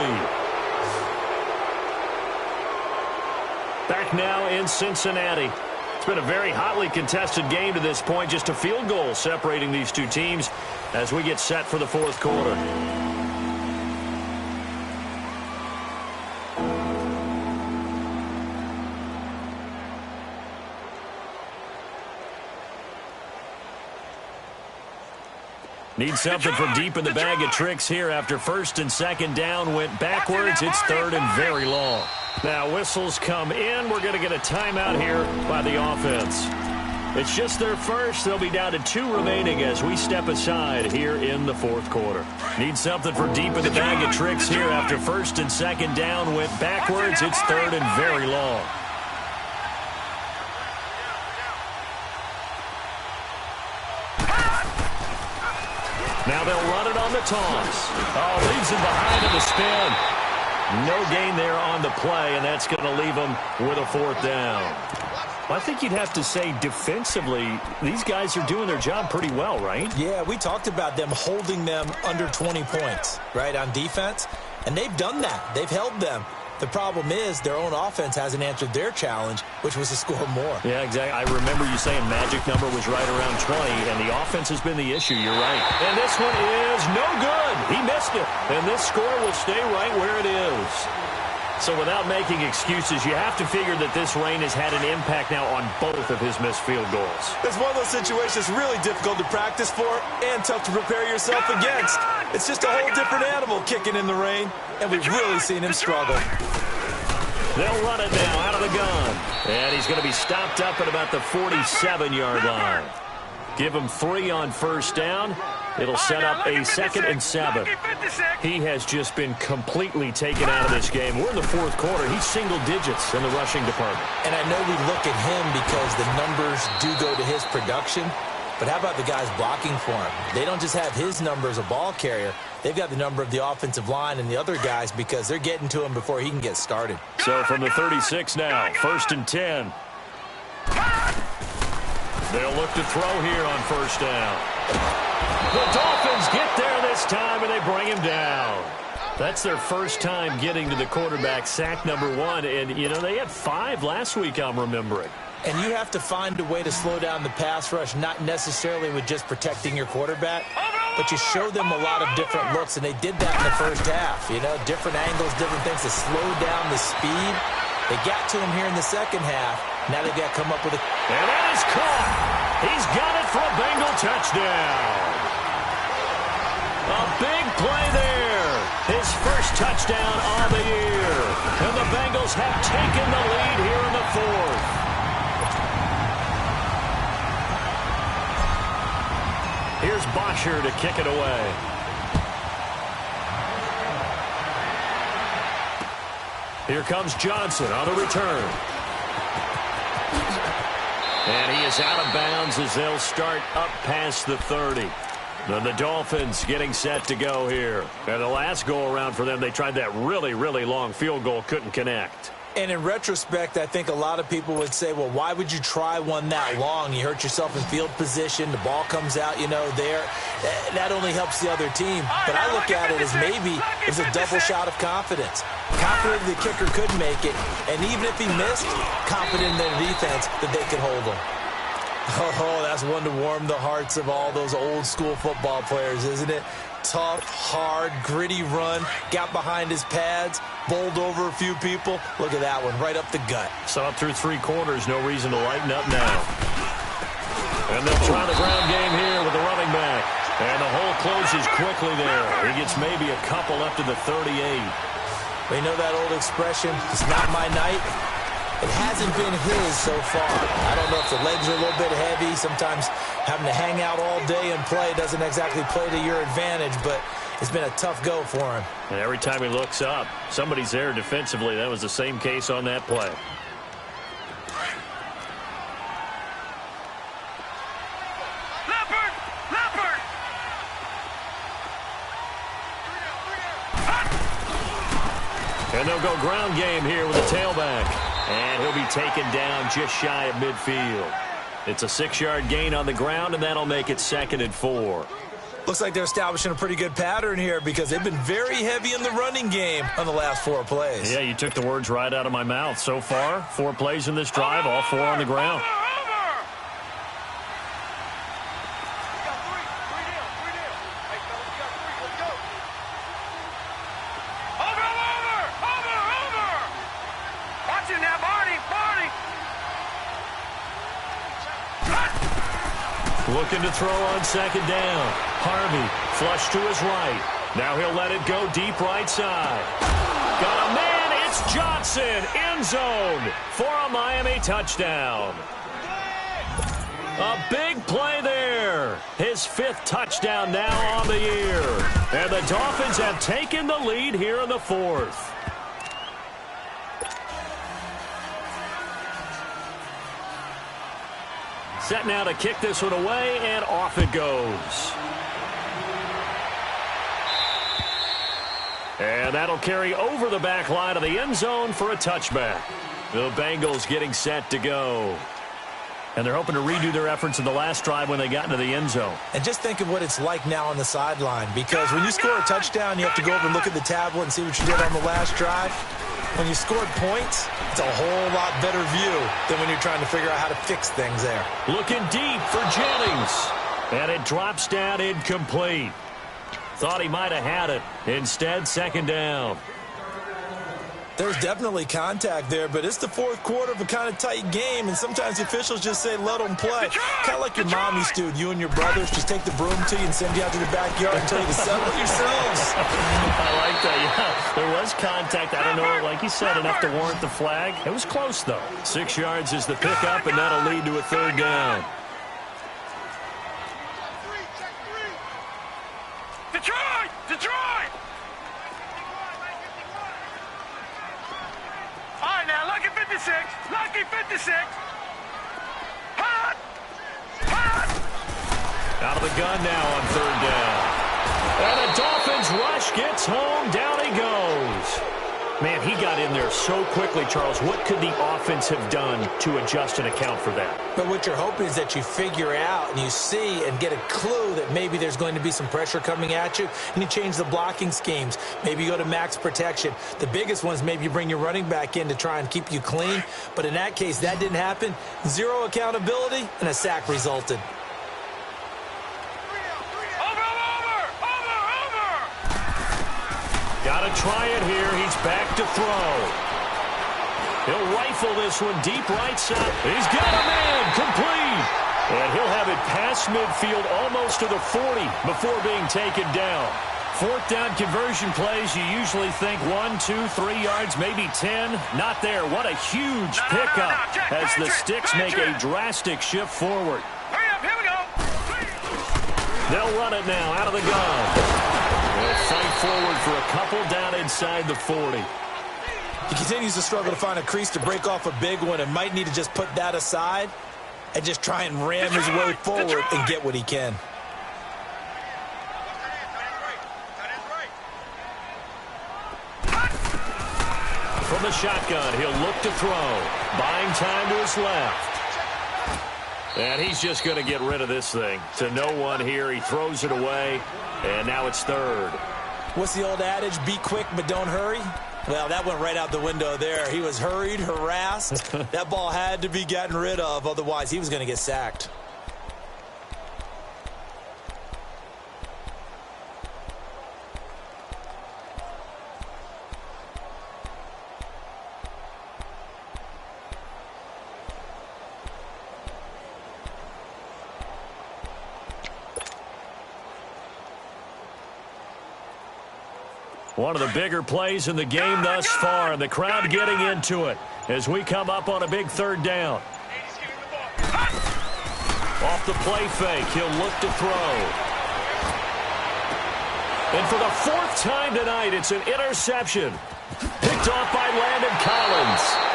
Back now in Cincinnati. It's been a very hotly contested game to this point. Just a field goal separating these two teams as we get set for the fourth quarter. Need something from deep in the bag of tricks here after first and second down went backwards. It's third and very long. Now whistles come in. We're going to get a timeout here by the offense. It's just their first. They'll be down to 2 remaining as we step aside here in the fourth quarter. Need something for deep in the bag of tricks here after first and second down went backwards. It's third and very long. Now they'll run it on the toss. Oh, leaves him behind in the spin. No gain there on the play, and that's going to leave him with a fourth down. I think you'd have to say defensively, these guys are doing their job pretty well, right? Yeah, we talked about them holding them under 20 points, right, on defense. And they've done that. They've held them. The problem is their own offense hasn't answered their challenge, which was to score more. Yeah, exactly. I remember you saying magic number was right around 20, and the offense has been the issue. You're right. And this one is no good. He missed it. And this score will stay right where it is. So without making excuses, you have to figure that this rain has had an impact now on both of his missed field goals. It's one of those situations really difficult to practice for and tough to prepare yourself against. It's just a whole different animal kicking in the rain, and we've really seen him struggle. They'll run it now out of the gun. And he's going to be stopped up at about the 47-yard line. Give him 3 on first down. It'll set up a 2nd and 7. He has just been completely taken out of this game. We're in the 4th quarter. He's single digits in the rushing department. And I know we look at him because the numbers do go to his production. But how about the guys blocking for him? They don't just have his number as a ball carrier. They've got the number of the offensive line and the other guys because they're getting to him before he can get started. So from the 36 now, 1st and 10. They'll look to throw here on first down. The Dolphins get there this time, and they bring him down. That's their first time getting to the quarterback, sack number 1. And, you know, they had 5 last week, I'm remembering. And you have to find a way to slow down the pass rush, not necessarily with just protecting your quarterback, but you show them a lot of different looks, and they did that in the first half. You know, different angles, different things to slow down the speed. They got to him here in the second half. Now they've got to come up with a... And that is caught. He's got it for a Bengal touchdown. A big play there. His first touchdown of the year. And the Bengals have taken the lead here in the 4th. Here's Bosher to kick it away. Here comes Johnson on the return. And he is out of bounds as they'll start up past the 30. Then the Dolphins getting set to go here. And the last go-around for them, they tried that really, really long field goal, couldn't connect. And in retrospect, I think a lot of people would say, well, why would you try one that long? You hurt yourself in field position. The ball comes out, you know, there. That only helps the other team. But I look at it as maybe it's a double shot of confidence. Confident the kicker could make it. And even if he missed, confident in their defense that they could hold him. Oh, that's one to warm the hearts of all those old-school football players, isn't it? Tough, hard, gritty run, got behind his pads, bowled over a few people. Look at that one, right up the gut. So up through 3 quarters, no reason to lighten up now. And they'll try the ground game here with the running back. And the hole closes quickly there. He gets maybe a couple up to the 38. We know that old expression, it's not my night. It hasn't been his so far. I don't know if the legs are a little bit heavy. Sometimes having to hang out all day and play doesn't exactly play to your advantage, but it's been a tough go for him. And every time he looks up, somebody's there defensively. That was the same case on that play. And they'll go ground game here with a tailback. And he'll be taken down just shy of midfield. It's a 6-yard gain on the ground, and that'll make it 2nd and 4. Looks like they're establishing a pretty good pattern here because they've been very heavy in the running game on the last 4 plays. Yeah, you took the words right out of my mouth. So far, 4 plays in this drive, all 4 on the ground. Looking to throw on 2nd down. Harvey flush to his right. Now he'll let it go deep right side. Got a man. It's Johnson. End zone for a Miami touchdown. A big play there. His 5th touchdown now on the year. And the Dolphins have taken the lead here in the 4th. Set now to kick this one away, and off it goes. And that'll carry over the back line of the end zone for a touchback. The Bengals getting set to go. And they're hoping to redo their efforts in the last drive when they got into the end zone. And just think of what it's like now on the sideline, because when you score a touchdown, you have to go over and look at the tablet and see what you did on the last drive. When you scored points, it's a whole lot better view than when you're trying to figure out how to fix things there. Looking deep for Jennings. And it drops down incomplete. Thought he might have had it. Instead, second down. There's definitely contact there, but it's the fourth quarter of a kind of tight game, and sometimes the officials just say, let them play. Kind of like your mom used to, you and your brothers just take the broom to you and send you out to the backyard and tell you to settle yourselves. I like that, yeah. There was contact. I don't know, like you said, enough to warrant the flag. It was close, though. 6 yards is the pickup, and that'll lead to a third down. Detroit! Detroit! All right, now, lucky 56. Lucky 56. Hot! Hot! Out of the gun now on third down. And the Dolphins rush gets home. Down he goes. Man, he got in there so quickly, Charles. What could the offense have done to adjust and account for that? But what you're hoping is that you figure out and you see and get a clue that maybe there's going to be some pressure coming at you, and you change the blocking schemes. Maybe you go to max protection. The biggest one is maybe you bring your running back in to try and keep you clean. But in that case, that didn't happen. Zero accountability, and a sack resulted. Got to try it here. He's back to throw. He'll rifle this one deep right side. He's got a man complete. And he'll have it past midfield almost to the 40 before being taken down. Fourth down conversion plays, you usually think 1, 2, 3 yards, maybe 10. Not there. What a huge pickup as the Sticks make a drastic shift forward. Hurry up, here we go. They'll run it now out of the gun. They'll fight forward for a couple down inside the 40. He continues to struggle to find a crease to break off a big one and might need to just put that aside and just try and ram his way forward and get what he can. From the shotgun, he'll look to throw. Buying time to his left. And he's just going to get rid of this thing. To no one here. He throws it away. And now it's third. What's the old adage? Be quick, but don't hurry. Well, that went right out the window there. He was hurried, harassed. That ball had to be gotten rid of. Otherwise, he was going to get sacked. One of the bigger plays in the game thus far, and the crowd getting into it as we come up on a big third down. Off the play fake, he'll look to throw. And for the fourth time tonight, it's an interception. Picked off by Landon Collins.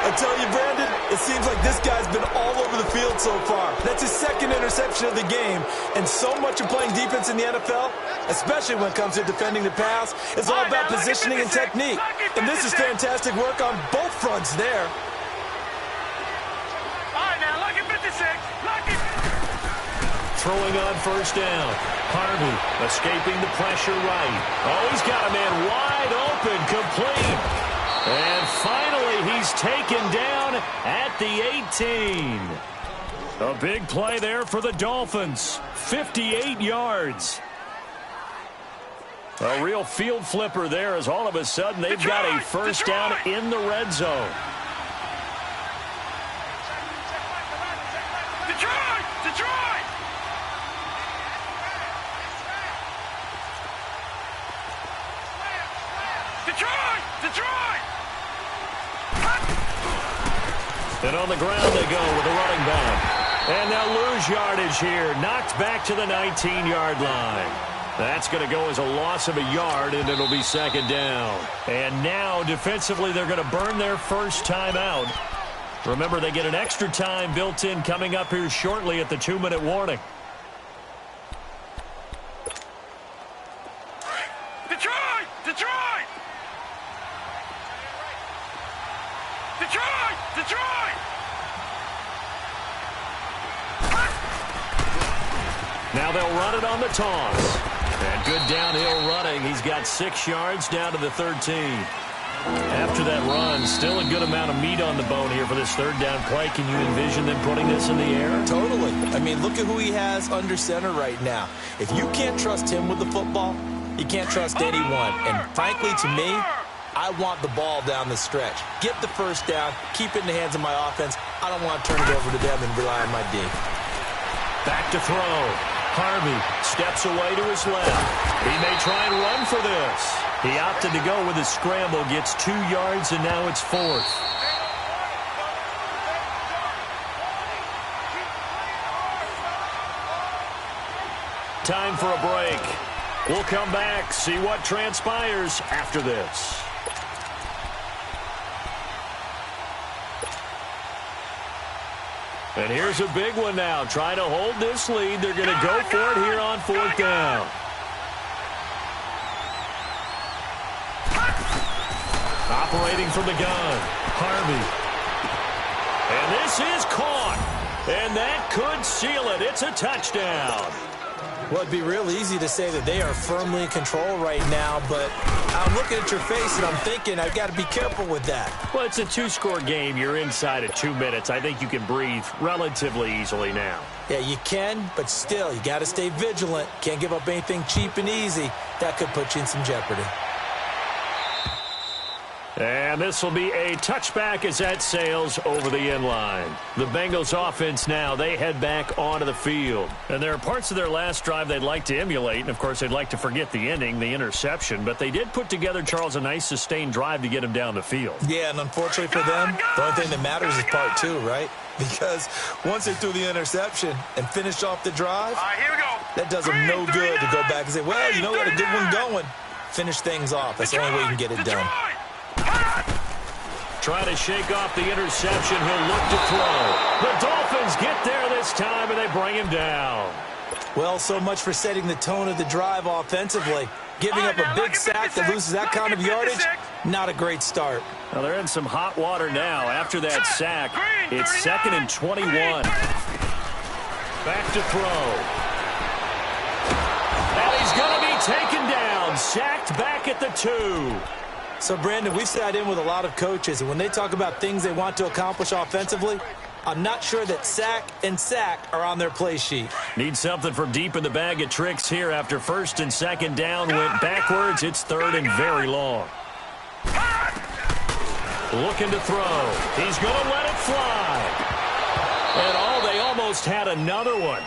I tell you, Brandon, it seems like this guy's been all over the field so far. That's his second interception of the game. And so much of playing defense in the NFL, especially when it comes to defending the pass, is all about positioning and technique. And this is fantastic work on both fronts there. All right, now, lucky 56. Lucky. Throwing on first down. Harvey escaping the pressure right. Oh, he's got a man wide open, complete. And finally, he's taken down at the 18. A big play there for the Dolphins. 58 yards. A real field flipper there as all of a sudden they've got a first down in the red zone. Detroit! Detroit! Detroit! Detroit! And on the ground they go with a running back. And they'll lose yardage here. Knocked back to the 19-yard line. That's going to go as a loss of a yard, and it'll be second down. And now, defensively, they're going to burn their first time out. Remember, they get an extra time built in coming up here shortly at the 2-minute warning. Detroit! Detroit! Detroit! Detroit! Now they'll run it on the toss. And good downhill running. He's got 6 yards down to the 13. After that run, still a good amount of meat on the bone here for this third down play. Can you envision them putting this in the air? Totally. I mean, look at who he has under center right now. If you can't trust him with the football, you can't trust anyone. And frankly, to me, I want the ball down the stretch. Get the first down, keep it in the hands of my offense. I don't want to turn it over to them and rely on my D. Back to throw. Harvey steps away to his left. He may try and run for this. He opted to go with a scramble, gets 2 yards, and now it's 4th. Time for a break. We'll come back, see what transpires after this. And here's a big one now. Trying to hold this lead. They're going to go for it here on 4th down. Operating from the gun, Harvey. And this is caught. And that could seal it. It's a touchdown. Well, it'd be real easy to say that they are firmly in control right now, but I'm looking at your face and I'm thinking I've got to be careful with that. Well, it's a 2-score game. You're inside of 2 minutes. I think you can breathe relatively easily now. Yeah, you can, but still, you got to stay vigilant. Can't give up anything cheap and easy. That could put you in some jeopardy. And this will be a touchback as that sails over the end line. The Bengals offense now, they head back onto the field. And there are parts of their last drive they'd like to emulate. And, of course, they'd like to forget the ending, the interception. But they did put together, Charles, a nice sustained drive to get him down the field. Yeah, and unfortunately for them, the only thing that matters is part 2, right? Because once they threw the interception and finished off the drive, Here we go. that does them no good to go back and say, well, you know, we got a good one going. Finish things off. That's the only way you can get it done. Trying to shake off the interception. He'll look to throw. The Dolphins get there this time, and they bring him down. Well, so much for setting the tone of the drive offensively. Giving up a big sack that loses that kind of yardage, not a great start. Well, they're in some hot water now. After that sack, it's 2nd and 21. Back to throw. And he's going to be taken down. Sacked back at the 2. So, Brandon, we've sat in with a lot of coaches, and when they talk about things they want to accomplish offensively, I'm not sure that sack and sack are on their play sheet. Need something from deep in the bag of tricks here. After 1st and 2nd down went backwards, it's 3rd and very long. Looking to throw. He's going to let it fly. And they almost had another one.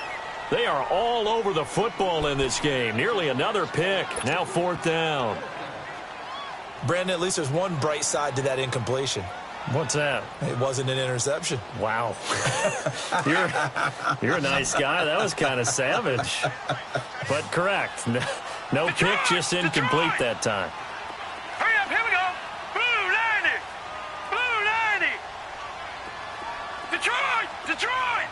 They are all over the football in this game. Nearly another pick. Now 4th down. Brandon, at least there's one bright side to that incompletion. What's that? It wasn't an interception. Wow. You're a nice guy. That was kind of savage. But correct. No pick, just incomplete that time. Hurry up, here we go. Blue 90. Blue 90. Detroit! Detroit!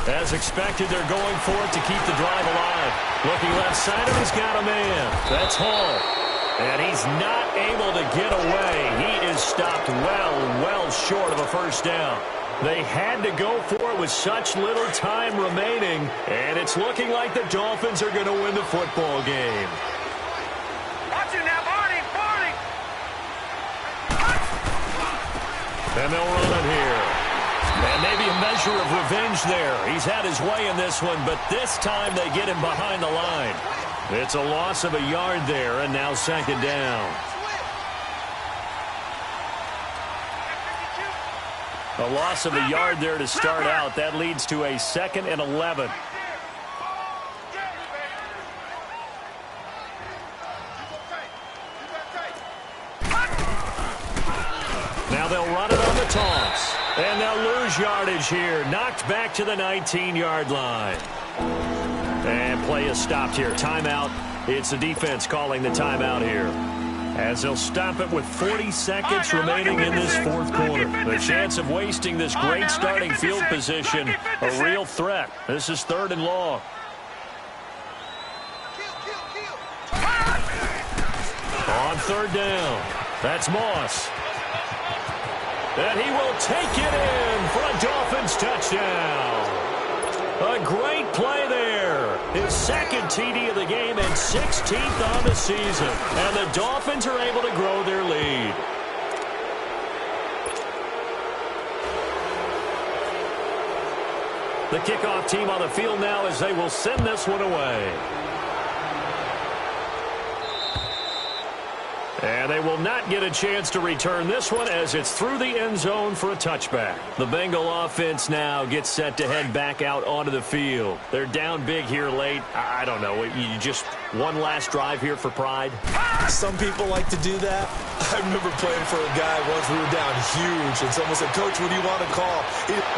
As expected, they're going for it to keep the drive alive. Looking left side of him, he's got a man. That's Hall. And he's not able to get away. He is stopped well short of a first down. They had to go for it with such little time remaining. And it's looking like the Dolphins are going to win the football game. Watch it now, Barney! Barney! And they'll run it here. And maybe a measure of revenge there. He's had his way in this one, but this time they get him behind the line. It's a loss of a yard there, and now 2nd down. A loss of a yard there to start out. That leads to a 2nd and 11. Now they'll run it on the toss. And they'll lose yardage here. Knocked back to the 19-yard line. And play is stopped here. Timeout. It's the defense calling the timeout here. As they'll stop it with 40 seconds remaining in this 4th quarter. The chance of wasting this great starting field position, a real threat. This is 3rd and long. On 3rd down. That's Moss. And he will take it in for a Dolphins touchdown. A great play there. His second TD of the game and 16th on the season. And the Dolphins are able to grow their lead. The kickoff team on the field now as they will send this one away. And they will not get a chance to return this one as it's through the end zone for a touchback. The Bengal offense now gets set to head back out onto the field. They're down big here late. I don't know. You just one last drive here for pride? Some people like to do that. I remember playing for a guy once we were down huge, and someone said, "Coach, what do you want to call?"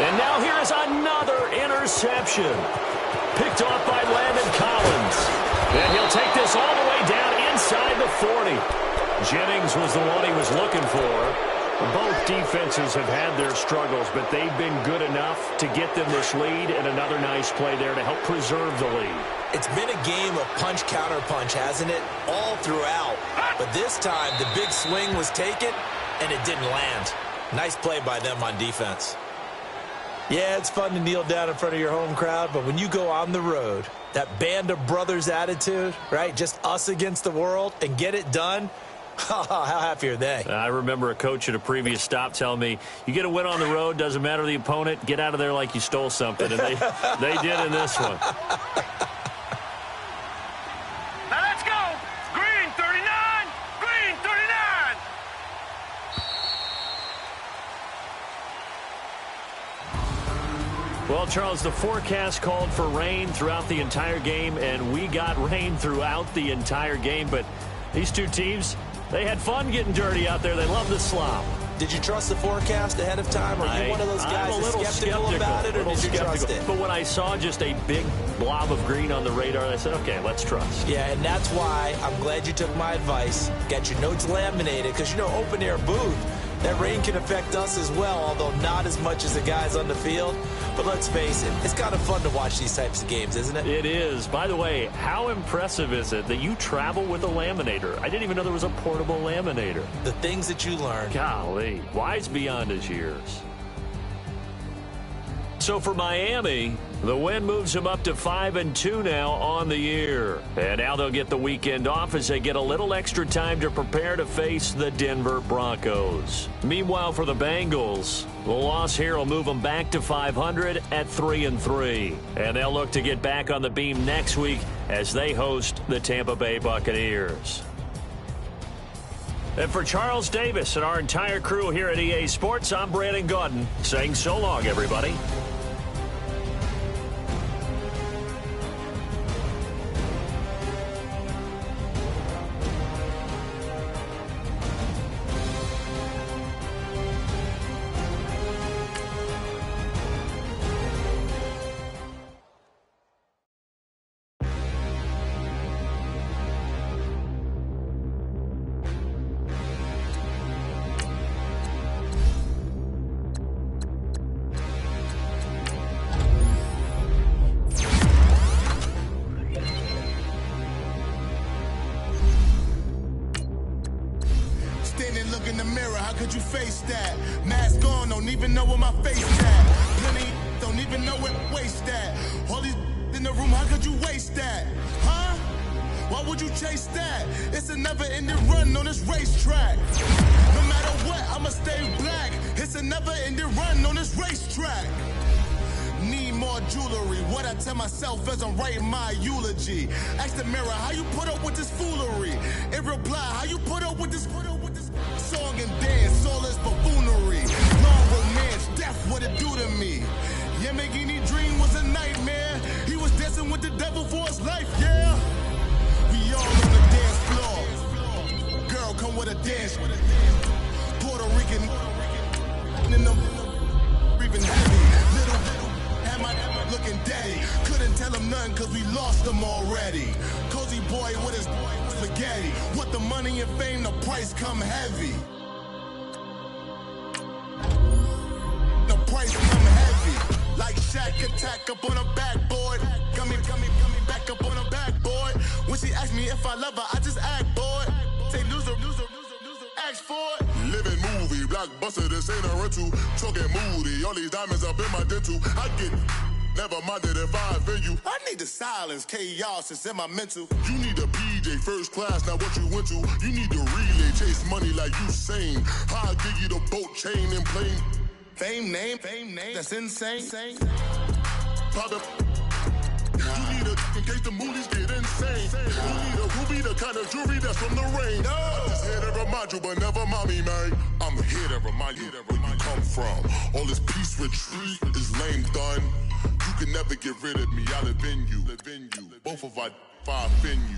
And now here is another interception. Picked off by Landon Collins. And he'll take this all the way down inside the 40. Jennings was the one he was looking for. Both defenses have had their struggles, but they've been good enough to get them this lead, and another nice play there to help preserve the lead. It's been a game of punch-counter-punch, hasn't it? All throughout. But this time, the big swing was taken, and it didn't land. Nice play by them on defense. Yeah, it's fun to kneel down in front of your home crowd, but when you go on the road, that band of brothers attitude, right? Just us against the world, and get it done. How happy are they? I remember a coach at a previous stop telling me, you get a win on the road, doesn't matter the opponent, get out of there like you stole something. And they did in this one. Now let's go. Green 39. Green 39. Well, Charles, the forecast called for rain throughout the entire game, and we got rain throughout the entire game. But these two teams, they had fun getting dirty out there. They love the slop. Did you trust the forecast ahead of time? Are you one of those guys that's skeptical about it, or did you trust it? But when I saw just a big blob of green on the radar, I said, okay, let's trust. Yeah, and that's why I'm glad you took my advice. Got your notes laminated, because, you know, open-air booth, that rain can affect us as well, although not as much as the guys on the field. But let's face it, it's kind of fun to watch these types of games, isn't it? It is. By the way, how impressive is it that you travel with a laminator? I didn't even know there was a portable laminator. The things that you learn. Golly, wise beyond his years. So for Miami, the win moves them up to 5-2 now on the year. And now they'll get the weekend off as they get a little extra time to prepare to face the Denver Broncos. Meanwhile, for the Bengals, the loss here will move them back to 500 at 3-3. And they'll look to get back on the beam next week as they host the Tampa Bay Buccaneers. And for Charles Davis and our entire crew here at EA Sports, I'm Brandon Gaudin saying so long, everybody. Look in the mirror, how could you face that? Mask on, don't even know where my face at. Plenty don't even know where waste at. All these in the room, how could you waste that? Huh? Why would you chase that? It's a never-ending run on this racetrack. No matter what, I'ma stay black. It's a never-ending run on this racetrack. Need more jewelry. What I tell myself as I'm writing my eulogy. Ask the mirror, how you put up with this foolery? In reply, how you put up with this song and dance, all this buffoonery. Long romance, death, what it do to me? Yamagini dream was a nightmare. He was dancing with the devil for his life, yeah. We all on the dance floor. Girl, come with a dance. Puerto Rican in them breathing heavy. Little am I looking daddy. Couldn't tell him nothing cause we lost him already. Cozy boy with his spaghetti. Want the money and fame, the price come heavy. The price come heavy. Like Shaq attack up on a backboard. Coming back up on a backboard. When she asked me if I love her, I just act bored. Say loser, ask for it. Living movie, blockbuster, this ain't a rental. Talking moody, all these diamonds up in my dental. I get never minded if I offend you. I need the silence, chaos is in my mental. You need a PJ, first class, not what you went to. You need the relay, chase money like you sane. I'll give you the boat, chain, and plane. Fame name, that's insane. Pop it. You need a in case the movies get insane. You need a ruby, the kind of jewelry that's from the rain. I'm just here to remind you, but never mommy, man. I'm here to remind you where you come from. All this peace retreat is lame done. You can never get rid of me, I live in you. Both of our five in you.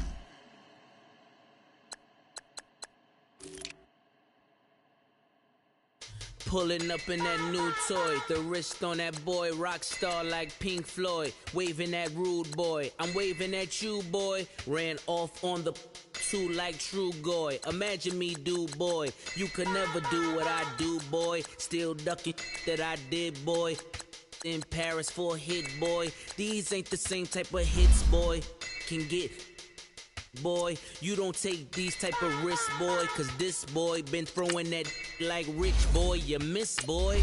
Pulling up in that new toy, the wrist on that boy, rock star like Pink Floyd, waving at rude boy, I'm waving at you boy, ran off on the two like true goy, imagine me do boy, you could never do what I do boy, still ducking that I did boy, in Paris for a hit boy, these ain't the same type of hits boy, can get boy, you don't take these type of risks, boy, cause this boy been throwing that like rich boy, you miss, boy.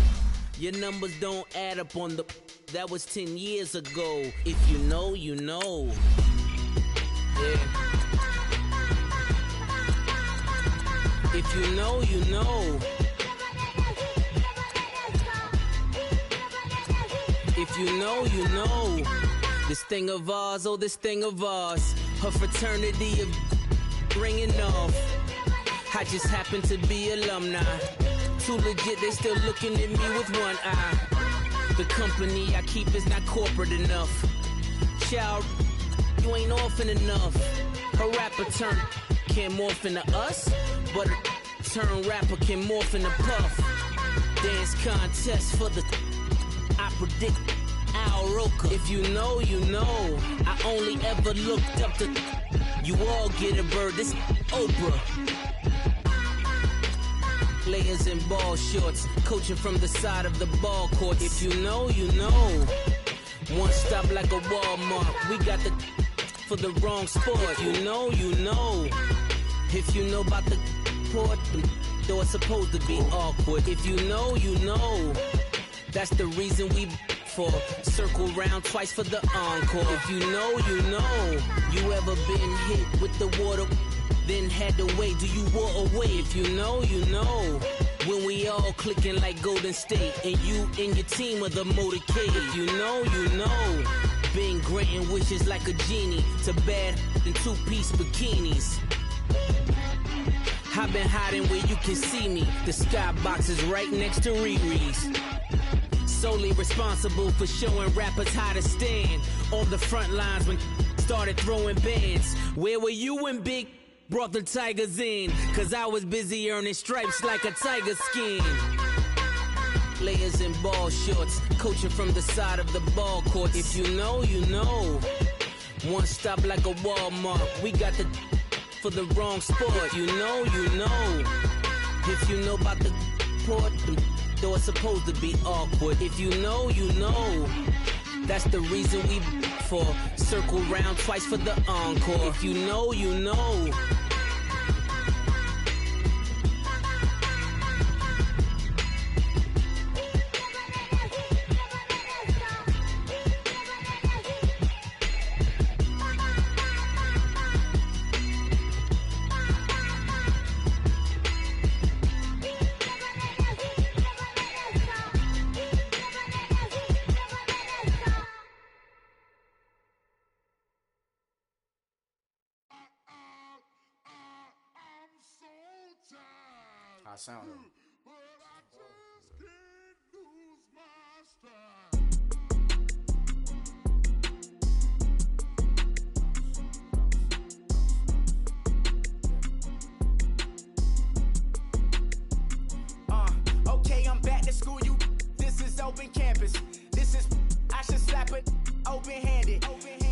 Your numbers don't add up on the, that was 10 years ago. If you know, you know. Yeah. If you know, you know. If you know, you know. This thing of ours, oh, this thing of ours. Her fraternity of ringing off. I just happen to be alumni. Too legit, they still looking at me with one eye. The company I keep is not corporate enough. Child, you ain't orphan enough. A rapper turn can't morph into us, but a turn rapper can morph into Puff. Dance contest for the I predict Al Roker. If you know, you know. I only ever looked up to you all get a bird. This Oprah. Players in ball shorts, coaching from the side of the ball court. If you know, you know. One stop like a Walmart. We got the for the wrong sport. If you know, you know. If you know about the port, though it's supposed to be awkward. If you know, you know. That's the reason we for circle round twice for the encore. If you know, you know. You ever been hit with the water, then had to wait? Do you walk away? If you know, you know. When we all clicking like Golden State, and you and your team are the motorcade. If you know, you know. Been granting wishes like a genie to bad in two-piece bikinis. I've been hiding where you can see me. The skybox is right next to Riri's. Solely responsible for showing rappers how to stand on the front lines when started throwing bands. Where were you when Big brought the Tigers in? Cause I was busy earning stripes like a tiger skin. Players in ball shorts, coaching from the side of the ball court. If you know, you know. One stop like a Walmart. We got the for the wrong sport. If you know, you know. If you know about the port, though it's supposed to be awkward. If you know, you know. That's the reason we for circle round twice for the encore. If you know, you know. I sound him. Okay, I'm back to school, you. This is open campus. This is, I should slap it open-handed.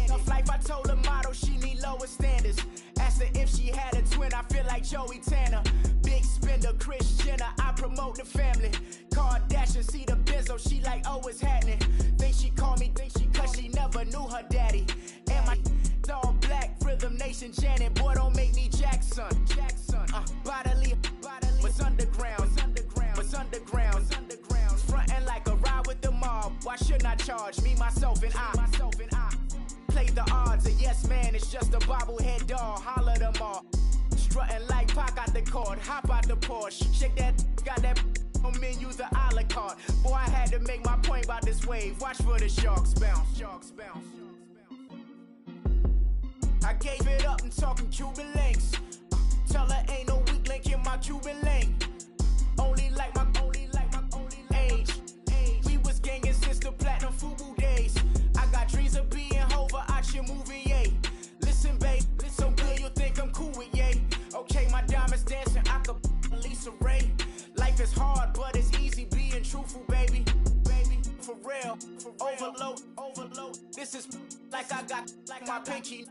Tough life, I told her motto, she need lower standards. Asked her if she had a twin, I feel like Joey Tanner. Big spender, Kris Jenner, I promote the family. Kardashian, see the Benzo, she like, oh, what's happening? Think she called me, cause she never knew her daddy. And my all black, Rhythm Nation, Janet, boy, don't make me Jackson. Bodily, but Why shouldn't I charge me, myself, and I? Play the odds, a yes man is just a bobblehead doll. Holler them all. Strutting like Pac out the court, hop out the Porsche. Shake that, got that on menus, the a la carte. Boy, I had to make my point about this wave. Watch for the sharks bounce. Sharks bounce. I gave it up and talking Cuban links. Tell her ain't no weak link in my Cuban link. Only like my age. We was gangin' since the platinum FUBU days. I got dreams of being Hova out your movie, yay. Listen, babe, so good you'll think I'm cool with yay. Okay, my diamonds dancing, I could Lisa Ray. Life is hard, but it's easy being truthful, baby. For real, overload. This is like I got like my pinky.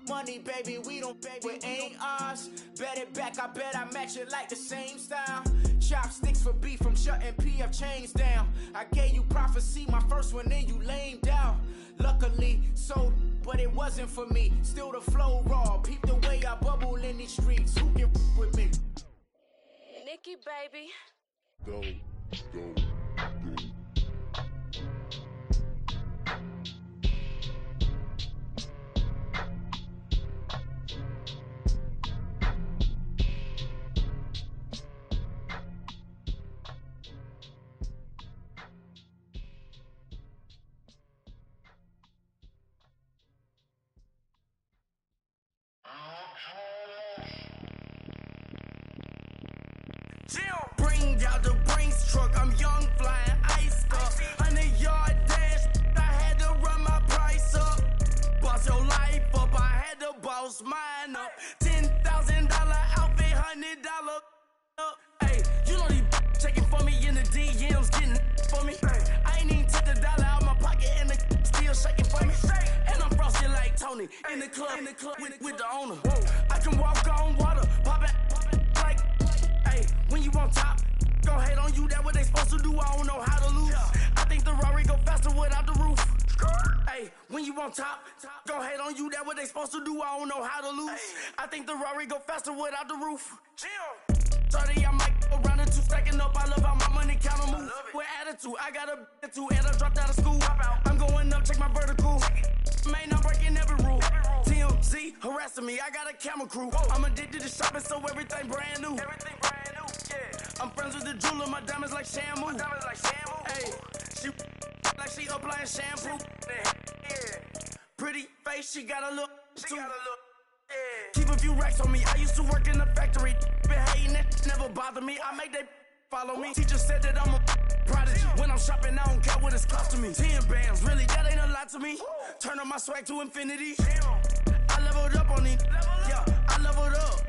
Money, baby, we don't pay, it ain't ours. Bet it back, I bet I match it like the same style. Chopsticks for beef from shutting PF chains down. I gave you prophecy, my first one, then you lamed out. Luckily, sold, but it wasn't for me. Still the flow raw, peep the way I bubble in these streets. Who can with me? Nikki, baby. Go. Bring out the Brinks truck, I'm young, flying iced up. 100-yard dash, I had to run my price up. Boss your life up, I had to boss mine up. $10,000 outfit, $100 up. Hey, you know these checking for me in the DMs, getting for me. I ain't even took the dollar out my pocket and the still shaking for me. And I'm frosty like Tony in the club with the owner. I can walk on water, pop it like. When you on top, gon' hate on you, that what they supposed to do, I don't know how to lose. I think the Rari go faster without the roof. Hey, when you on top, gon' hate on you, that what they supposed to do, I don't know how to lose. I think the Rari go faster without the roof. 30, I might go around the two, stacking up, I love how my money count on move. With attitude, I got a two, and I dropped out of school. I'm going up, check my vertical. Man, I'm breaking every rule. TMZ harassing me, I got a camera crew. I'm addicted to shopping, so everything brand new. I'm friends with the jeweler, my diamonds like Shamu. Hey, she like she applying shampoo. Pretty face, she got a look. Keep a few racks on me. I used to work in the factory. Been hating it, never bother me. I make they follow me. Teacher said that I'm a prodigy. When I'm shopping, I don't care what it's costing me. 10 bands, really, that ain't a lot to me. Turn up my swag to infinity. I leveled up on these. Yeah, I leveled up.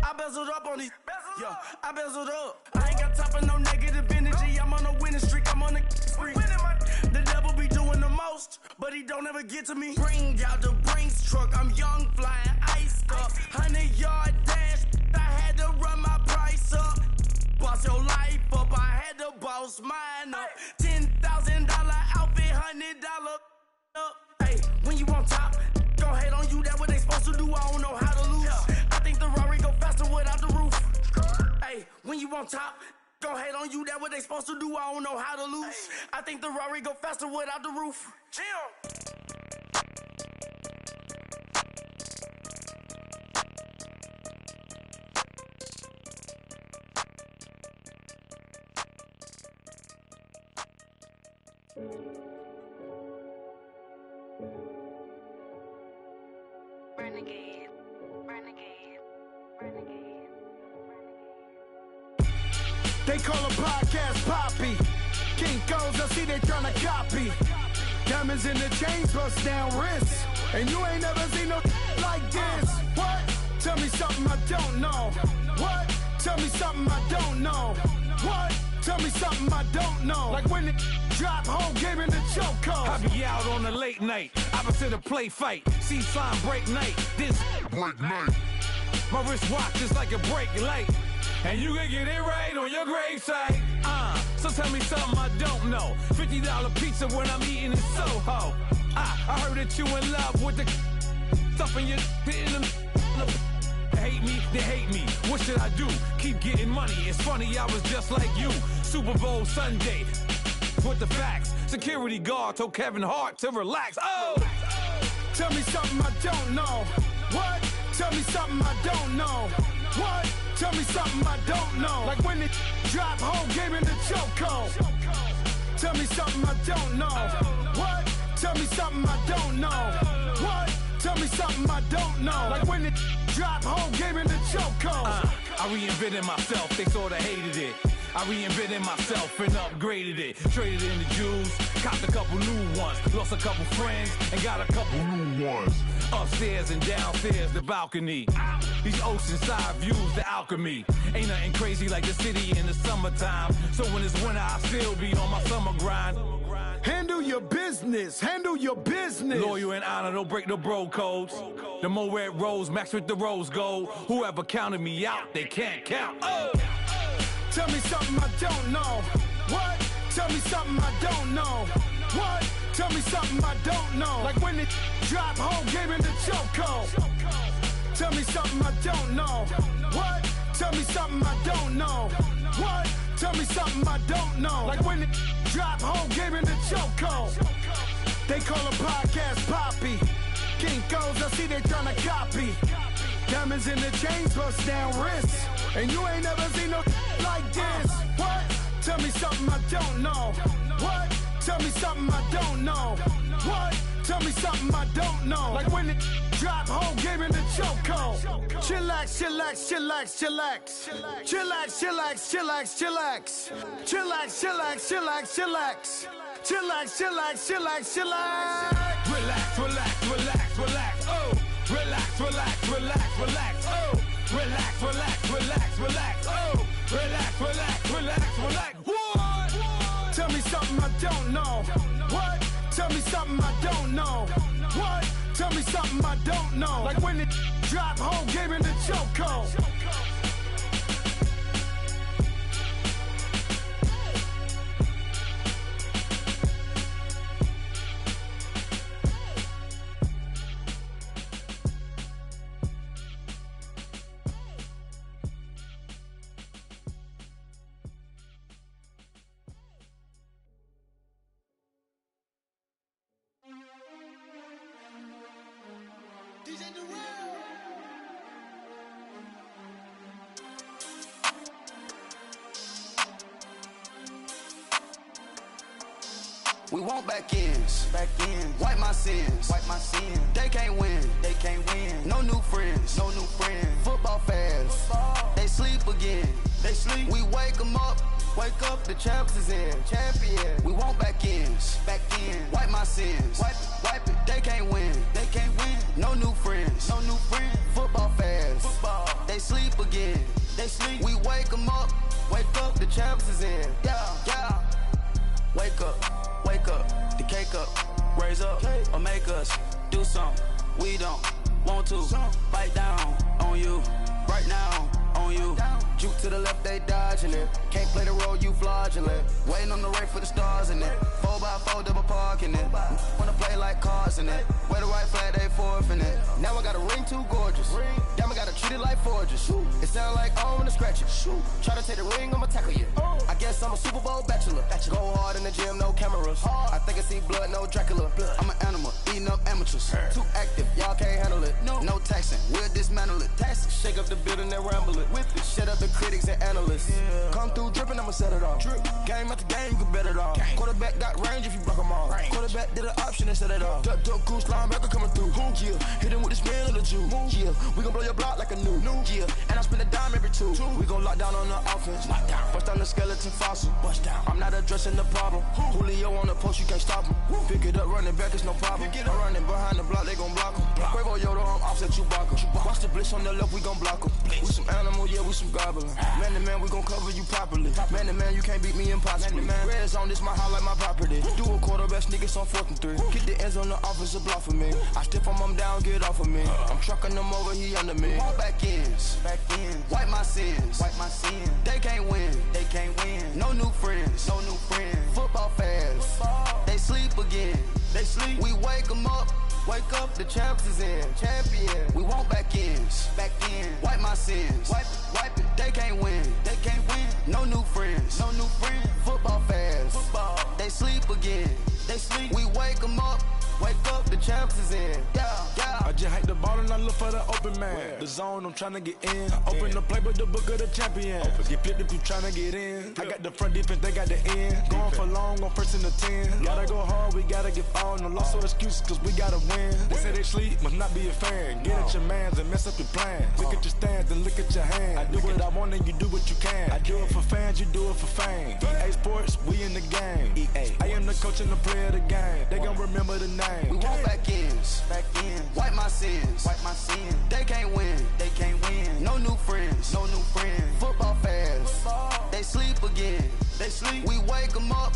I bezeled up on these. Yeah, I bezeled up. I ain't got time for no negative energy. I'm on a winning streak. I'm on a spree. The devil be doing the most, but he don't ever get to me. Bring out the Brinks truck. I'm young, flying iced up. 100-yard dash. I had to run my price up. Boss your life up. I had to boss mine up. $10,000 outfit, $100 up. Hey, when you on top, gon' hate on you. That what they supposed to do. I don't know how to lose. I think the Rari go faster without the roof. Hey, when you on top, gon' hate on you. That what they supposed to do. I don't know how to lose. I think the Rari go faster without the roof. They call a podcast Poppy. Kinkos, I see they tryna copy. Diamonds in the chains, bust down wrists. And you ain't never seen no like this. What? Tell me something I don't know. What? Tell me something I don't know. What? Tell me something I don't know. Like when it drop, whole game in the chokehold. I be out on a late night, opposite a play fight. See sign break night, this break night. My wristwatch is like a break light. And you can get it right on your gravesite. So tell me something I don't know. $50 pizza when I'm eating in Soho. I heard that you in love with the stuff in your in them. Hate me, they hate me. What should I do? Keep getting money. It's funny, I was just like you. Super Bowl Sunday. Relax with the facts. Security guard told Kevin Hart to relax. Oh! Tell me something I don't know. What? Tell me something I don't know. What? Tell me something I don't know. Like when it drop whole game in the chokehold. Tell me something I don't know. What? Tell me something I don't know. What? Tell me something I don't know. Like when it drop whole game in the chokehold. I reinvented myself, they sorta hated it. I reinvented myself and upgraded it. Traded in the Jews, copped a couple new ones. Lost a couple friends and got a couple new ones. Upstairs and downstairs, the balcony. These oceanside views, the alchemy. Ain't nothing crazy like the city in the summertime. So when it's winter, I still be on my summer grind. Handle your business, handle your business. Loyal and honor, don't break the bro codes. The more red rose, max with the rose gold. Whoever counted me out, they can't count. Oh! Tell me something I don't know. What? Tell me something I don't know. What? Tell me something I don't know. Like when it drop whole game in the chokehold. Tell me something I don't know. What? Tell me something I don't know. What? Tell me something I don't know. Like when it drop whole game in the chokehold. They call a podcast Poppy. Kinkos, I see they tryna copy. Diamonds in the chains, bust down wrists. And you ain't never seen no like this. What? Tell me something I don't know. What? Tell me something I don't know. What? Tell me something I don't know. Like when it drop whole game in the chokehold. Chillax, chillax, chillax, chillax. Chillax, chillax, chillax, chillax. Chillax, chillax, chillax, chillax. Chillax, chillax, chillax, chillax. Relax, relax, relax, relax. Oh! Relax, relax, relax, relax. Oh! Relax, relax, relax, relax. Oh! Relax, relax, relax, relax. What? Tell me something I don't know. What? Tell me something I don't know. What? Tell me something I don't know. Like when it drop whole game in the chokehold. We want back ends, wipe my sins, They can't win, No new friends, Football fans, they sleep again, We wake them up, the champs is in, champion. We want back ends, wipe my sins, wipe it. They can't win, No new friends, Football fans, they sleep again, We wake them up, the champs is in, yeah. Wake up, the cake up, raise up, or make us do something we don't want to. Bite down on you, right now on you. Juke to the left, they dodging it. Can't play the role, you fraudulent. Waiting on the right for the stars in it. 4x4 double parking it. Wanna play like cars in it. Wear the white flag, they forfeiting it. Now I got a ring too gorgeous. Damn, I gotta treat it like forges. It sound like I wanna scratch it. Try to take the ring, I'ma tackle you. I guess I'm a Super Bowl bachelor. Go hard in the gym, no cameras. I think I see blood, no Dracula. I'm an animal, eating up amateurs. Too active, y'all can't handle it. No taxing, we'll dismantle it. Shake up the building and ramble it. Whip it, shut up the critics and analysts. Come through dripping, I'ma set it off. Game after game, you can bet it off. Quarterback got range if you block them all. Quarterback did an option and set it off. Duck, goose, linebacker coming through. Yeah, hit him with the spin of the Jew. Yeah, we gon' blow your block like a new. Yeah, and I spend a dime every two. We gon' lock down on the offense. Bust down the skeleton fossil. I'm not addressing the problem. Julio on the post, you can't stop him. Pick it up, running back, it's no problem. I'm running behind the block, they gon' block him. Quavo Yoda, I'm offset Chewbacca. Watch the blitz on the left, we gon' block him. We some animal, yeah, we some goblin. Man to man, we gon' cover you properly. Man to man, you can't beat me impossibly. Red zone, this my highlight, my property. Do a quarterback, niggas on 4th and 3. Get the ends on the offensive block for me. I stiff him down, get off of me. I'm trucking them over, he under me. All back ends, wipe my sins, They can't win, No new friends, Football fans, they sleep again, We wake them up, the champs is in, champion. We want back ends, wipe my sins, wipe it. They can't win, No new friends, Football fans, they again. They sleep, we wake them up. Wake up, the champs is in. Yeah, yeah. I just hate the ball and I look for the open man. The zone, I'm trying to get in. Open the playbook, the book of the champion. Get flipped if you trying to get in. I got the front defense, they got the end. Going for long, on first and the 10. Gotta go hard, we gotta get all. No loss or excuses, cause we gotta win. They say they sleep, must not be a fan. Get at your mans and mess up your plans. Look at your stands and look at your hands. I do what I want and you do what you can. I do it for fans, you do it for fame. EA Sports, we in the game. EA. I am the coach and the player of the game. They gon' remember the name. We want back ends, wipe my sins, They can't win, No new friends, Football fans, they sleep again, We wake them up,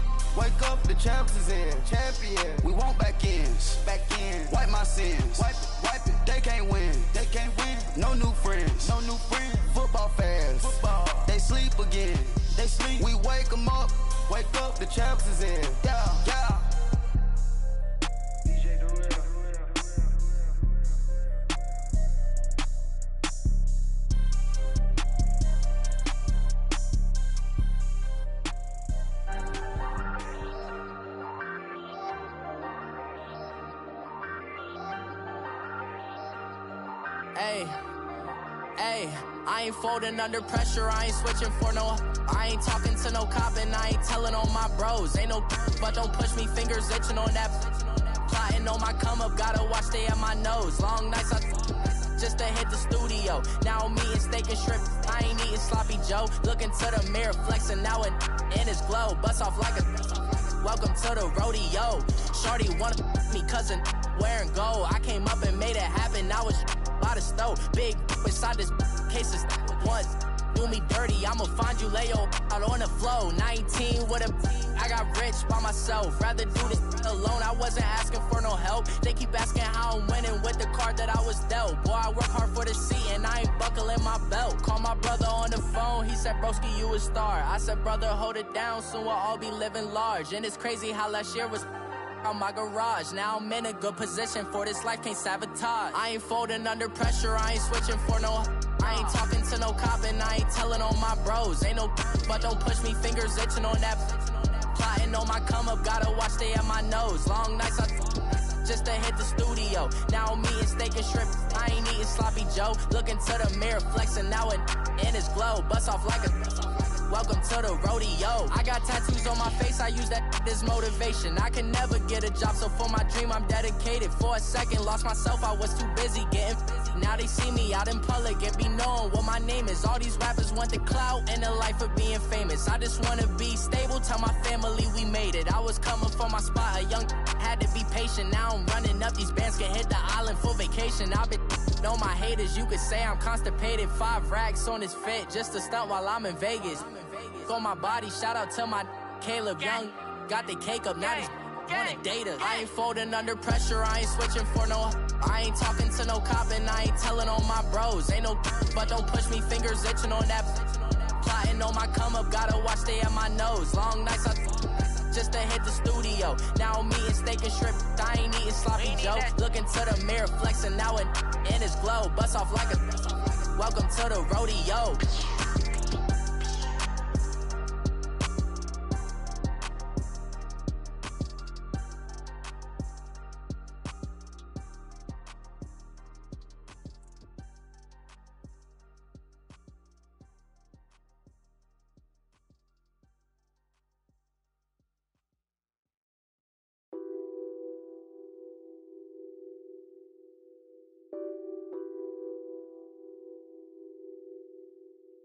the champs is in, champion. We want back ends, wipe my sins, wipe it. They can't win, No new friends, Football fans, they sleep again, We wake them up, the champs is in, yeah. Hey, I ain't folding under pressure, I ain't switching for no. I ain't talking to no cop and I ain't telling on my bros. Ain't no but don't push me, fingers itching on that. Plotting on my come up, gotta watch stay at my nose. Long nights just to hit the studio. Now I'm eating steak and shrimp, I ain't eating sloppy Joe. Looking to the mirror, flexing now and in his glow. Bust off like a welcome to the rodeo. Shorty wanna me cousin wearing gold. I came up and made it happen, now it's by the stove. Big beside this case of once do me dirty, I'ma find you, lay your out on the floor. 19 with a I got rich by myself, rather do this alone. I wasn't asking for no help, they keep asking how I'm winning with the card that I was dealt. Boy, I work hard for the seat and I ain't buckling my belt. Call my brother on the phone, he said, broski, you a star. I said, brother, hold it down, soon we'll all be living large. And it's crazy how last year was on my garage. Now I'm in a good position for this life, can't sabotage. I ain't folding under pressure, I ain't switching for no. I ain't talking to no cop and I ain't telling on my bros. Ain't no but don't push me, fingers itching on that. Plotting on my come up, gotta watch stay at my nose. Long nights just to hit the studio. Now I'm eating steak and shrimp, I ain't eating sloppy Joe. Looking to the mirror, flexing now and in his glow. Bust off like a welcome to the rodeo. I got tattoos on my face, I use that as motivation. I can never get a job, so for my dream I'm dedicated. For a second, lost myself, I was too busy getting now they see me out in public and be knowing what my name is. All these rappers want the clout and the life of being famous. I just wanna be stable, tell my family we made it. I was coming from my spot, a young had to be patient. Now I'm running up, these bands can hit the island for vacation. I've been know my haters, you could say I'm constipated. 5 racks on his fit, just to stunt while I'm in Vegas. On my body, shout out to my Caleb Young. Got the cake up, now he's wanna date us. I ain't folding under pressure, I ain't switching for no. I ain't talking to no cop and I ain't telling on my bros. Ain't no but don't push me, fingers itching on that. Plotting on my come up, gotta watch stay at my nose. Long nights just to hit the studio. Now I'm eating steak and shrimp, I ain't eating sloppy Joe. Looking to the mirror, flexing now and in his glow. Bust off like a welcome to the rodeo.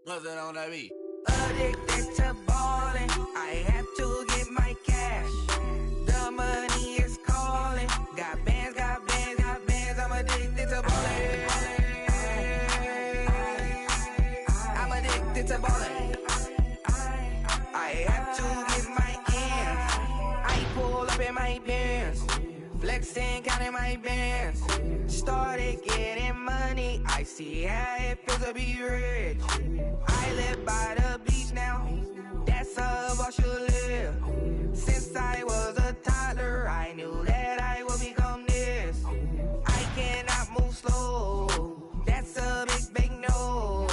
What's that on that beat? Addicted to ballin', I have to get my cash. The money is calling. Got bands, got bands, got bands. I'm addicted to ballin'. I'm addicted to ballin'. I have to get my ends. I pull up in my Benz, flexing, counting my bands. Started getting money, I see how it feels to be rich. I live by the beach now, that's how I should live. Since I was a toddler, I knew that I would become this. I cannot move slow, that's a big, big no.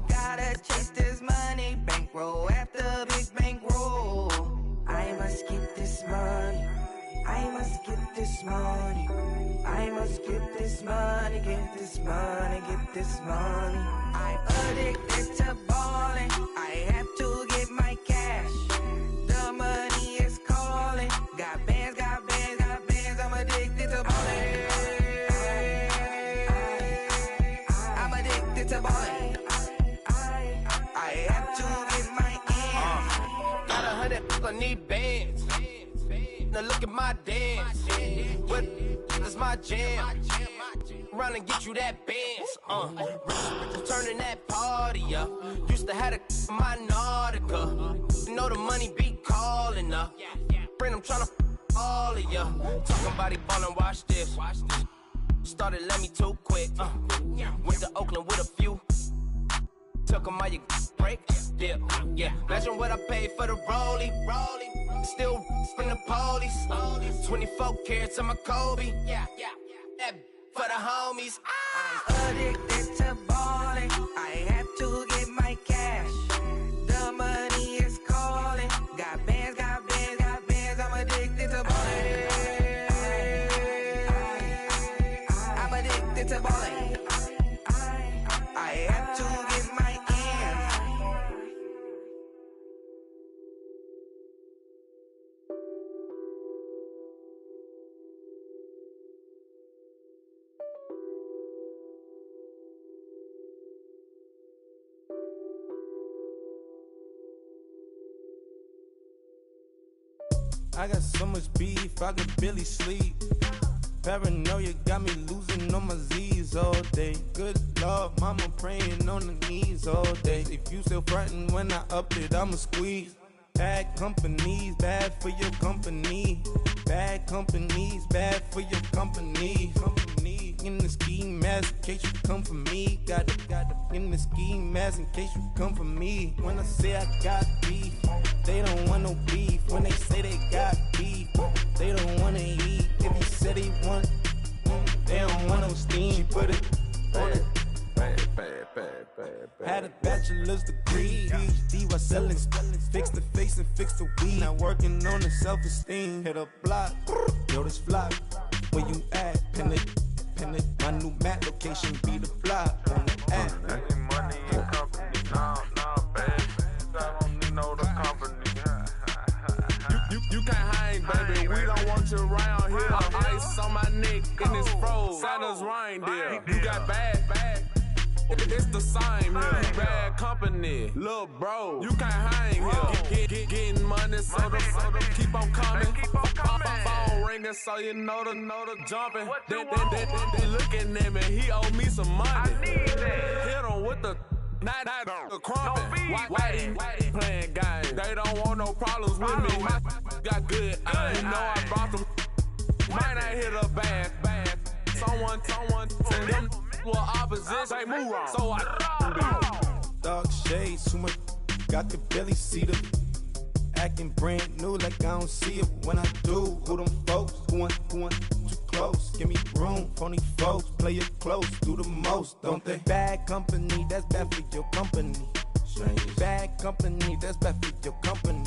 Gotta chase this money, bankroll after big bankroll. I must get this money. this money. I must get this money, get this money, get this money. I'm addicted to balling. I have to get my cash. The money is calling. Got bands, got bands, got bands. I'm addicted to balling. I'm addicted to balling. I have to get my ends. Got 100, I need bands. Now look at my dance. What is my jam? Run and get you that bands. Turning that party up. Used to have my Nautica. You know the money be calling up. Friend, I'm tryna all of ya. Talking about it ballin', watch this. Started let me too quick. Went to Oakland with a few. Took 'em all you break. Yeah. Imagine what I paid for the rollie. Still from the police. 24 carats on my Kobe. That for the homies. I'm addicted to balling. I have to get my cash. The money is calling. Got bands, got bands, got bands. I'm addicted to balling. I'm addicted to balling. I have to get my ends. I got so much beef, I could barely sleep. Paranoia got me losing on my Z's all day. Good Lord, mama praying on the knees all day. If you still frontin' when I up it, I'ma squeeze. Bad companies, bad for your company. Bad companies, bad for your company. In the ski mask in case you come for me. Got it in the ski mask in case you come for me. When I say I got beef, they don't want no beef. When they say they got beef, they don't wanna eat. If you said they want, they don't want no steam. She put it on it. Had a bachelor's degree, PhD while selling. Fix the face and fix the weed. Now working on the self-esteem. Hit a block, yo this flop. Where you at? Pin it. My new map location be the flop on the app. Money and company, nah, baby. I don't need no the company. You can't hang, baby. We don't want you around here. Ice on my neck in this froze. Santa's reindeer. You got bad. It's the same here. You bad company, little bro. You can't hang here. Getting money, so the keep on coming. Phone ringing, so you know the jumping. They looking at me. He owe me some money. Hit him with the. Not the crumpin'. Whitey playing games. They don't want no problems with me. Got good. I know I brought them. Might not hit a bad. Someone send them to opposition. They move wrong. So I dog shades, too much. Got the belly see the acting brand new like I don't see it when I do. Who them folks? Who want too close? Give me room, phony folks. Play it close, do the most, don't they? Bad company, that's bad for your company. Bad company, that's bad for your company.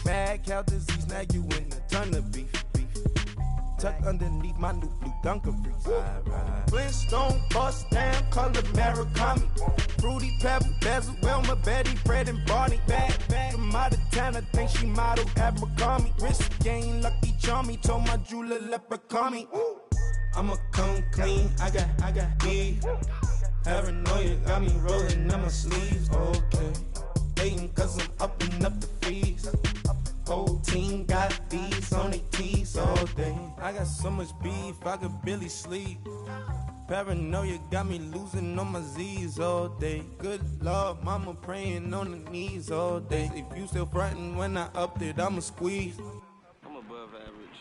Mad cow disease, now you in a ton of beef. Tucked underneath my new blue Dunkaroos. Flintstone, bust down, color Murakami. Fruity Pebble, Basil, Wilma, Betty, Fred, and Barney. Bad from out of town, I think she model Abercrombie. Wrist game, Lucky Charmy, told my jeweler leprechaun me. I'ma come clean, I got beef. Paranoia got me rolling on my sleeves, okay. Dating cause I'm upping up the fees. Whole team got these on their tees all day. I got so much beef, I could barely sleep. Paranoia got me losing on my Z's all day. Good Lord, mama praying on the knees all day. If you still frontin' when I upped it, I'ma squeeze. I'm above average.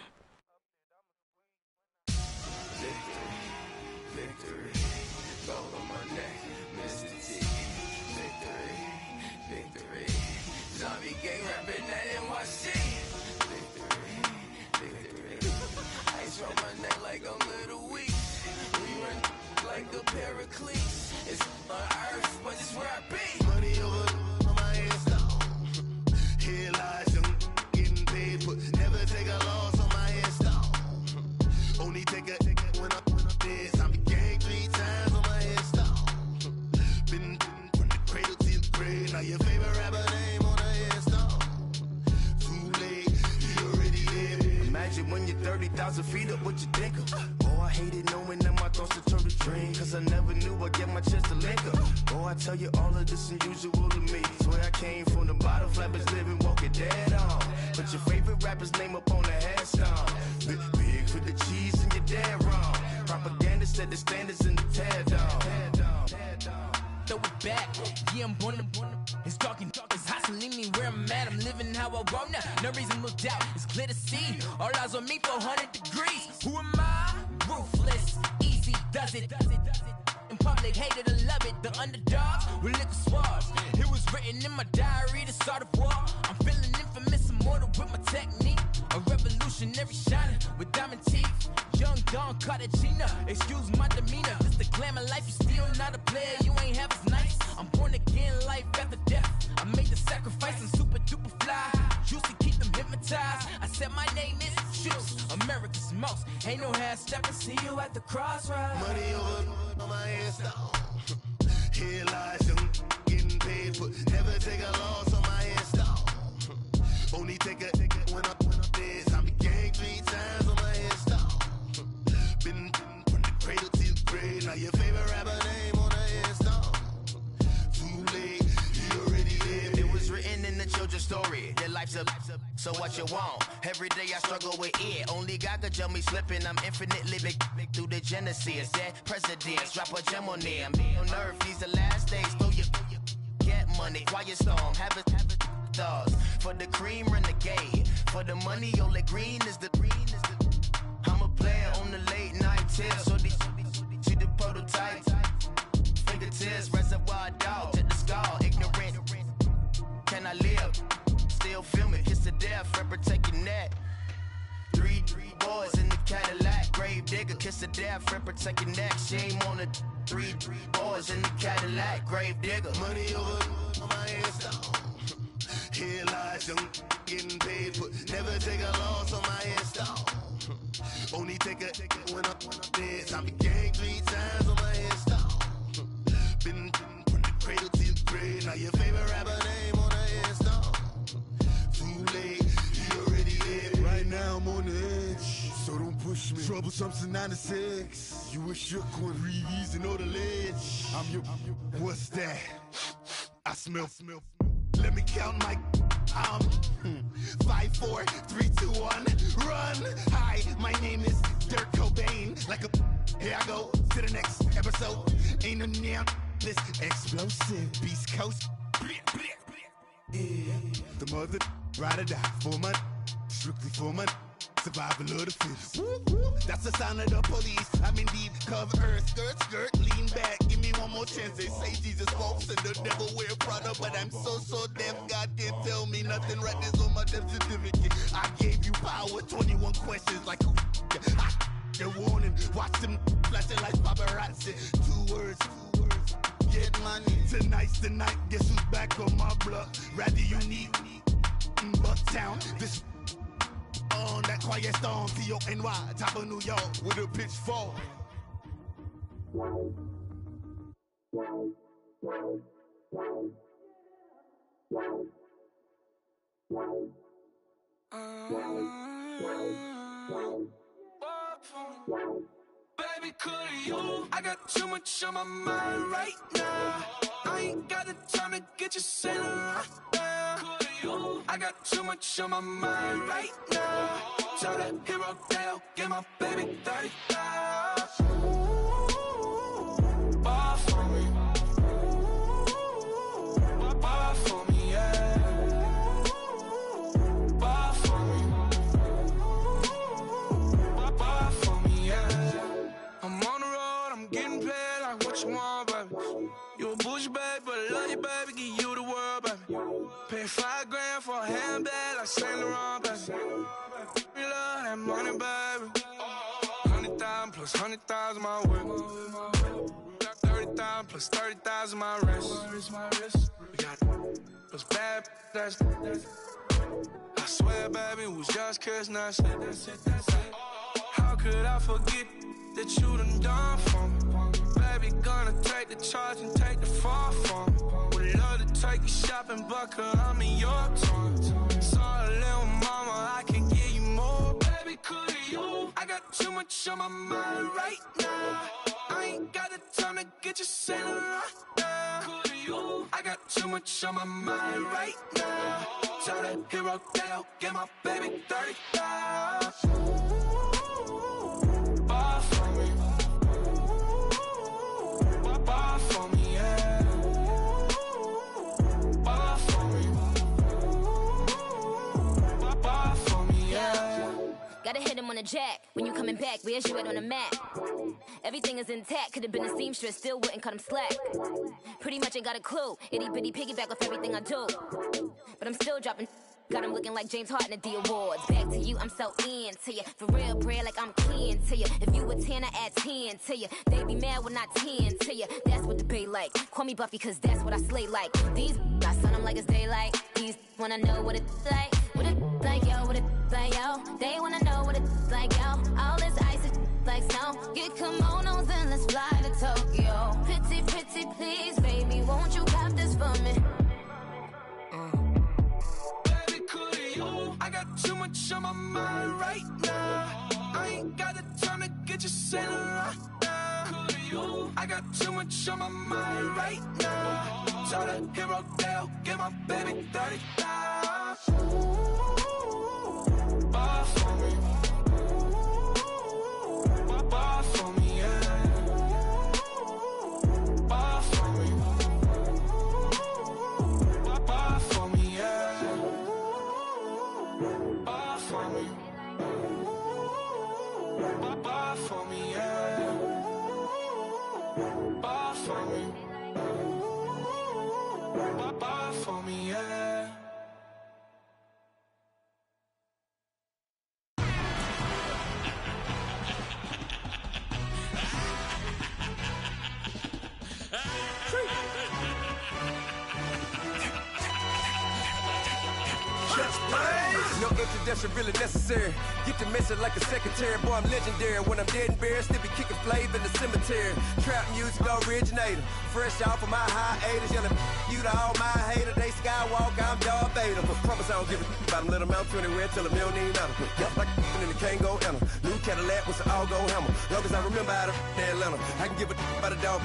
Victory, gold on my neck, Mr. T. Victory, zombie gang rapping that NYC. Victory, ice on my neck like a little weak. We run like a Pericles. It's on earth, but it's where I be. Money over on my headstone. Here lies some getting paid, but never take a loss on my headstone. grade. Now your favorite rapper name on the headstone. Too late, he already dead. Imagine when you're 30,000 feet up, what you think of? Oh, I hated knowing that my thoughts would turn to dream. Cause I never knew I'd get my chance to link up. Oh, I tell you all of this unusual to me. Swear I came from the bottom, flappers living, walking dead on. But your favorite rapper's name up on the headstone. Big for the cheese and you're dead wrong. Propaganda set the standards in the tear down. Throw it back, yeah, I'm born to. It's dark, it's hot, so leave me where I'm at. I'm living how I want now, no reasonable doubt. It's clear to see, all eyes on me, 400 degrees. Who am I? Ruthless, easy, does it. In public, hated or love it, the underdogs with liquor swabs. It was written in my diary, the start of war. I'm feeling infamous, immortal with my technique. A revolutionary shining with diamond teeth. Young Don Cartagena, excuse my demeanor. This the glamour life, you still not a player, you ain't half as nice. I'm born again, life after death. I made the sacrifice and super duper fly. Used to keep them hypnotized. I said my name is Juice, America's most. Ain't no half stepping, see you at the crossroads. Money over on my headstone. Here lies young, getting paid, but never take a loss on my headstone. Only take a when I'm dead. I be gang 3 times on my headstone. Been from the cradle to the grave. Now your favorite rapper name on the headstone. Too late, he already dead. It was written in the children's story. Their life's a so what you want? Every day I struggle with it. Only God could tell me slipping. I'm infinitely big through the genesis. Dead presidents, drop a gem on them. On earth, these the last days. Throw your get money, quiet storm, have it stars. For the cream, renegade. For the money, only green is the I'm a player on the late night tips. So these see the prototype. Fingertips, reservoir dog, check the skull. Ignorant, can I live? Still film it, kiss to death, rep protect your neck. 3 boys in the Cadillac, grave digger, kiss to death, rep protect your neck. Shame on the 3 boys in the Cadillac, grave digger. Money over on my headstone. Here lies young, getting paid, but never take a loss on my headstone. Only take a when I'm dead. I be gang 3 times on my headstone. Been from the cradle to the grave. Now your favorite rapper name on the headstone. Too late, he already dead. Right now I'm on the edge, so don't push me. Troublesome since 96. You a shook one, Reeves and know the ledge. I'm your. What's that? I smell. Let me count my 5, 4, 3, 2, 1, run. Hi, my name is Dirk Cobain. Like a here I go to the next episode. Ain't no damn this explosive Beast Coast. Yeah. The mother ride or die for money, strictly for money. Survival of the fittest. That's the sound of the police. I'm in deep cover earth, skirt, lean back. Give me one more chance. They say Jesus walks and the devil wear Prada, but I'm so deaf. God can't tell me nothing. Right there's on my death certificate. I gave you power. 21 questions like who? They're warning. Watch them flashing like paparazzi. 2 words. Get money. Tonight's the night. Guess who's back on my block? Rather you need Bucktown. This. On that quiet storm, T-O-N-Y, top of New York, with a pitchfork. Baby, could you? I got too much on my mind right now. I ain't got the time to get you sailing right now. I got too much on my mind right now. Tell that hero Dale, get my baby 30,000. Ball for me. Ball for me, yeah. Ball for me. Ball for me, yeah. I'm on the road, I'm getting paid like what you want, baby. You a bougie, baby, but I love you, baby. Give you the world, baby. Pay $5 grand for a handbag like Saint Laurent, baby. We love that money, baby. 100,000 plus 100,000 my whip. 30,000 plus 30,000 my wrist. We got those bad, that's I swear, baby, it was just kiss, that's it. How could I forget that you done for me? Baby, gonna take the charge and take the fall from me. Would love to take shopping, but I'm in your town. Sorry, little mama, I can give you more. Baby, could you? I got too much on my mind right now. I ain't got the time to get you sailing right now. Could you? I got too much on my mind right now. Tell that hero that I'll get my baby 30,000. Buy for me. Buy for me, yeah. Buy for me. Buy for me, yeah. Gotta hit him on the jack. When you coming back, where's you at on the map? Everything is intact. Could've been a seamstress, still wouldn't cut him slack. Pretty much ain't got a clue. Itty bitty piggyback with everything I do. But I'm still dropping. Got him looking like James Harden at the awards. Back to you, I'm so into you. For real, bread, like I'm keen to you. If you a 10, I add 10 to you. They be mad when I 10 to you. That's what the bay like. Call me Buffy, cause that's what I slay like. These I son them like it's daylight. These wanna know what it's like. What it like, yo, what it like, yo. They wanna know what it's like, yo. All this ice is like snow. Get kimonos and let's fly to Tokyo. Pretty, pretty, please, baby, won't you cop this for me? I got too much on my mind right now. I ain't got the time to get you sailing right now. I got too much on my mind right now. Tell that hero Dale, get my baby 30,000. Buy for me. Buy for me, yeah. Buy for me. Buy for me, yeah. Buy for me. Buy for me, yeah. Buy for me. Buy for me, yeah. No introduction really necessary. Get the message like a secretary. Boy, I'm legendary. When I'm dead and buried, still be kicking flavor in the cemetery. Trap music originator. Fresh off of my hiatus. Yelling you to all my haters. They skywalk, I'm Darth Vader. Promise I don't give a about them. Let them out to anywhere till a million even matter. Got like in the Kango enter. New Cadillac with an all-go hammer. Long as I remember how to Atlanta. I can give a about a dog.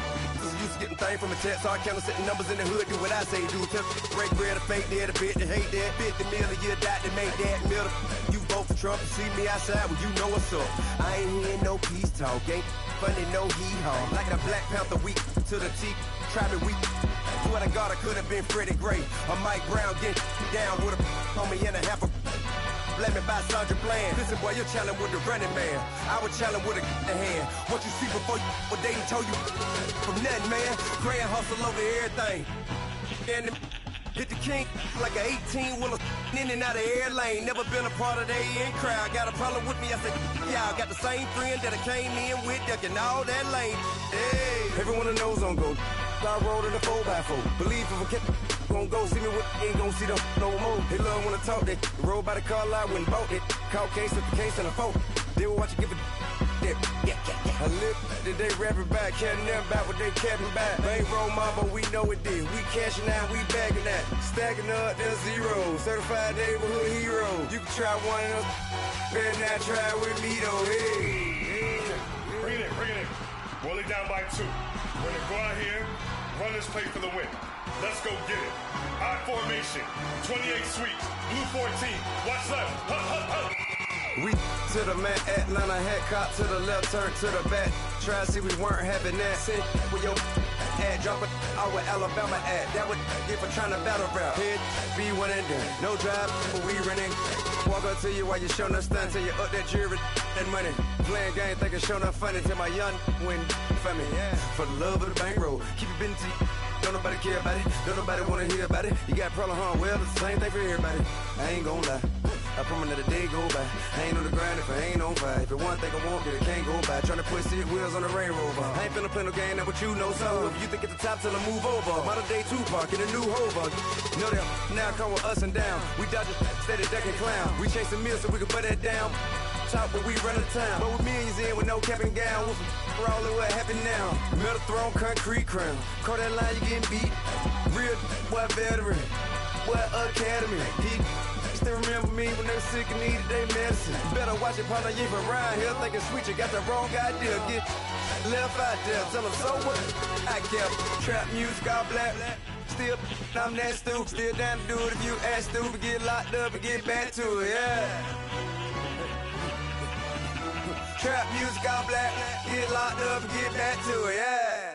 Used to getting things from a text. So I count setting numbers in the hood. Do what I say do. Tell break bread, a fake dead, a bit, they hate that. 50 million, you die to make that middle. You vote for Trump, you see me outside, well, you know what's up. I ain't hearing no peace talk, ain't funny, no hee-haw. Like the Black Panther weak to the teeth, try me weak. Swear to God, I could have been Freddie Gray. Or Mike Brown get down with a on me and a half a blame me by Sandra Bland. Listen, boy, you're challenging with the running man. I was challenging with a hand. What you see before you, what they told you from nothing, man. Grand hustle over everything. And hit the king like an 18-wheeler in and out of air lane. Never been a part of the in crowd. Got a problem with me, I said, y'all got the same friend that I came in with, ducking all that lane. Hey, everyone that knows on go. I rolled in a 4x4. Believe if a kid gon' go see me with, ain't gon' see them no more. They love when I talk, they roll by the car lot when bought it. Call case with the case and a phone. They will watch you give it. I live today rapping back, caring them back what they capping back. Bankroll mama, we know it did. We cashing out, we bagging that. Stacking up, there's zero. Certified neighborhood hero. You can try one of them, better not try with me though. Hey. Bring it in. Roll it down by 2. We're gonna go out here, run this play for the win. Let's go get it. I formation, 28 sweeps, blue 14. Watch left. We to the man, Atlanta head cop to the left, turn to the back. Try to see we weren't having that. Sit with your ad, drop it out with Alabama ad. That would get for trying to battle rap. Head, be one and done. No drive, but we running. Walk up to you while you showing us stun till you up that jewelry and money. Playing game, thinking showing up funny till my young win for me. Yeah. For the love of the bankroll, keep it busy. Don't nobody care about it. Don't nobody wanna hear about it. You got a problem, huh? Well, it's the same thing for everybody. I ain't gon' lie. I promise that a day go by. I ain't on the grind if I ain't on fire. If it one thing I want, then it can't go by. Tryna put seat wheels on the Range Rover. I ain't finna play no game, that what you know. So if you think it's the top till I move over. Modern day Tupac in a new Hova. Know that now come with us and down. We dodge a steady ducking clown. We chasing meals so we can put that down. Top but we run the town. But with millions in with no cap and gown. We're all in what happened now. Metal throne, concrete crown. Call that line, you getting beat. Real boy veteran, boy academy. People still remember me when they were sick and needed their medicine. Better watch it, partner, you from around here thinking sweet, you got the wrong idea. Get left out there, tell them so what? I kept trap music all black. Still, I'm that stupid, still down to do it if you act stupid. Get locked up and get back to it, yeah. Trap music all black, get locked up and get back to it, yeah.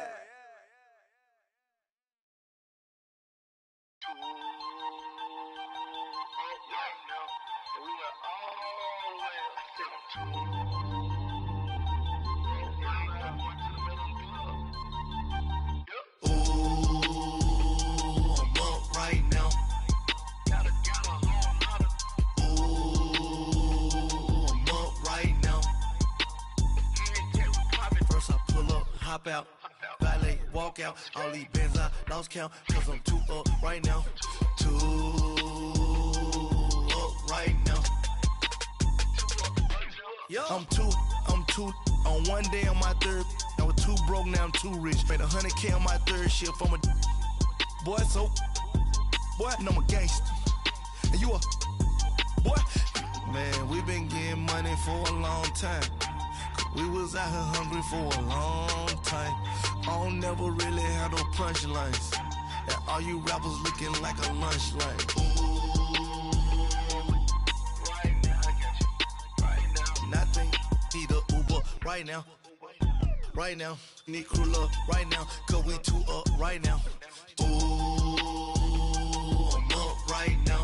Hop out, valet, walk out, all these bands I lost count, cause I'm too up right now, too up right now. I'm too, on one day on my third, I was too broke, now I'm too rich, made 100K on my third shift from a boy, so, boy, and I'm a gangster, and you a, boy, man, we been getting money for a long time. We was out here hungry for a long time. I don't never really have no punchlines. And all you rappers looking like a lunch line. Right now, I got you. Right now. Nothing, need a Uber right now. Right now, need crew love right now. Cause we too up right now. Ooh, I'm up right now.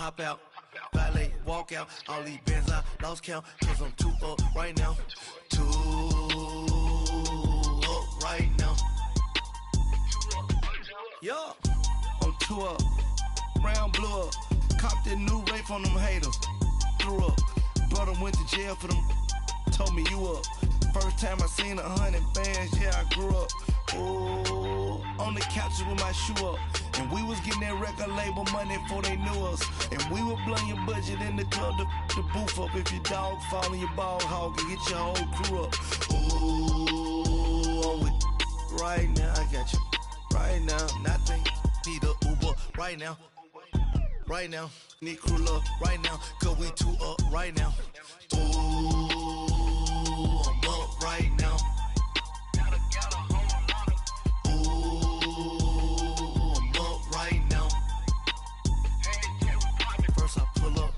Hop out, valet, walk out, all these bands I lost count, cause I'm too up right now, too up right now. Yeah, I'm too up, round blew up, copped that new rape on them haters, threw up, brother went to jail for them, told me you up, first time I seen 100 bands, yeah I grew up, ooh, on the couches with my shoe up. And we was getting that record label money before they knew us. And we would blow your budget in the club to boof up. If your dog fall in your ball hog and get your whole crew up. Ooh, I'm with right now, I got you. Right now, nothing, need a Uber right now. Right now, need crew love right now. Cause we too up right now. Ooh, I'm up right now.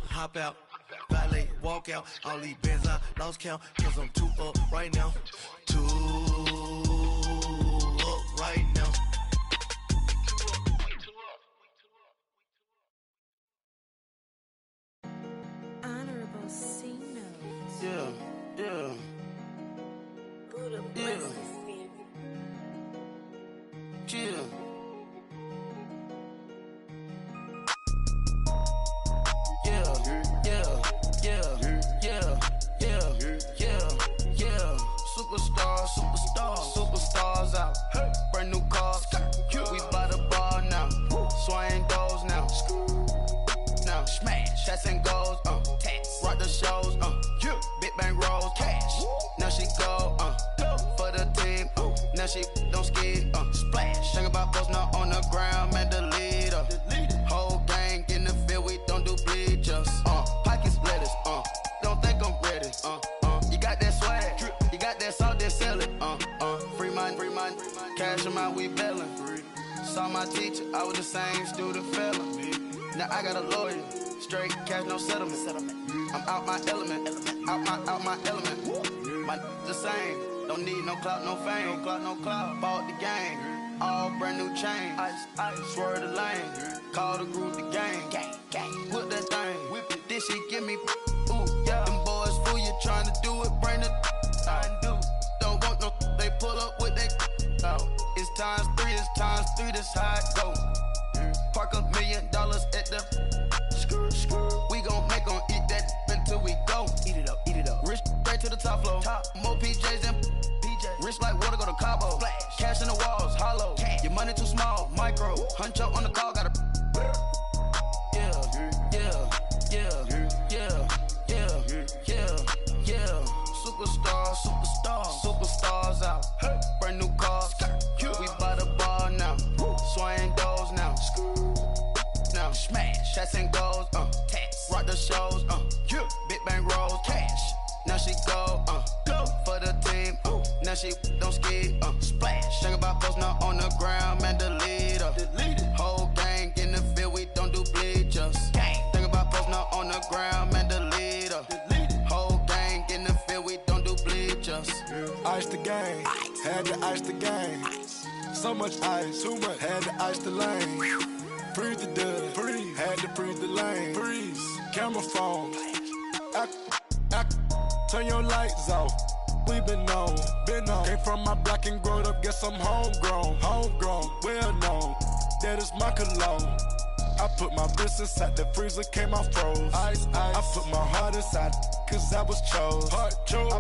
Hop out, valet, walk out, all these bands I lost count, cause I'm too up right now, too up right now. Honorable C notes. Yeah. Buddha blesses me. Yeah. Superstars out. Brand new cars. We by the bar now. Swaying doors now. Now smash. Shots and goals. Rock the shows. Big bang rolls. Cash. Now she go. For the team. Now she don't skid. Splash. Think about posting up on the ground. Man, the leader. Whole gang in the field. We don't do bleachers. Pockets lettuce. Don't think I'm ready. You got that swag. You got that salt, then sell it. Free mind. Cash them out, we bailin'. Saw my teacher, I was the same student felon. Now I got a lawyer, straight cash, no settlement. I'm out my element, out my element. My the same, don't need no clout, no fame. No clout, bought the game, all brand new chain. Ice, swerve the lane, call the group the gang. Whip that thing, whip it, this shit give me, ooh, yeah. Them boys fool you trying to do it, bring the don't want no, they pull up with they it's times three, this how it go. Park $1 million at the we gon' make them eat that until we go. Eat it up. Rich straight to the top floor. More PJs than PJs. Rich like water, go to Cabo. Splash. Cash in the walls, hollow. Cash. Your money too small, micro. Hunch up on the call, gotta. Yeah. shows, big bang rolls, cash. Now she go for the team, now she don't ski, splash. Think about posting her on the ground, man, delete her. Whole gang in the field, we don't do bleachers. Think about posting her on the ground, man, delete her. Whole gang in the field, we don't do bleachers. Ice the game, had to ice the game. So much ice, too much, had to ice the lane. Freeze the dud, freeze, had to freeze the lane. Freeze, camera phone. Turn your lights off. We been on. Came from my block and growed up, guess I'm homegrown, well known. That is my cologne. I put my wrist inside the freezer, came out froze. Ice. I put my heart inside, cause I was chose. I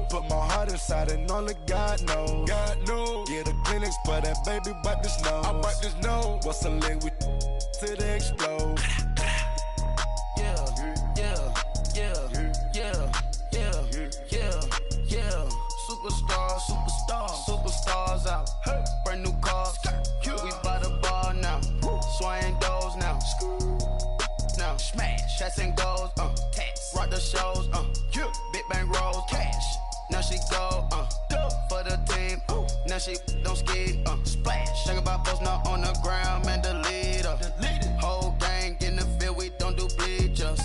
put my heart inside and only God knows. Yeah, the clinics for that baby, wipe this nose. I wipe this nose. What's a leg with till they explode? Superstars out. Brand new cars. We by the bar now. Swaying doors now. Smash. Shots and goals. Tax. Rock the shows. Big bang rolls. Cash. Now she go. For the team. Now she don't ski. Splash. Think about posting her on the ground, man, delete her. Whole gang in the field, we don't do bleachers.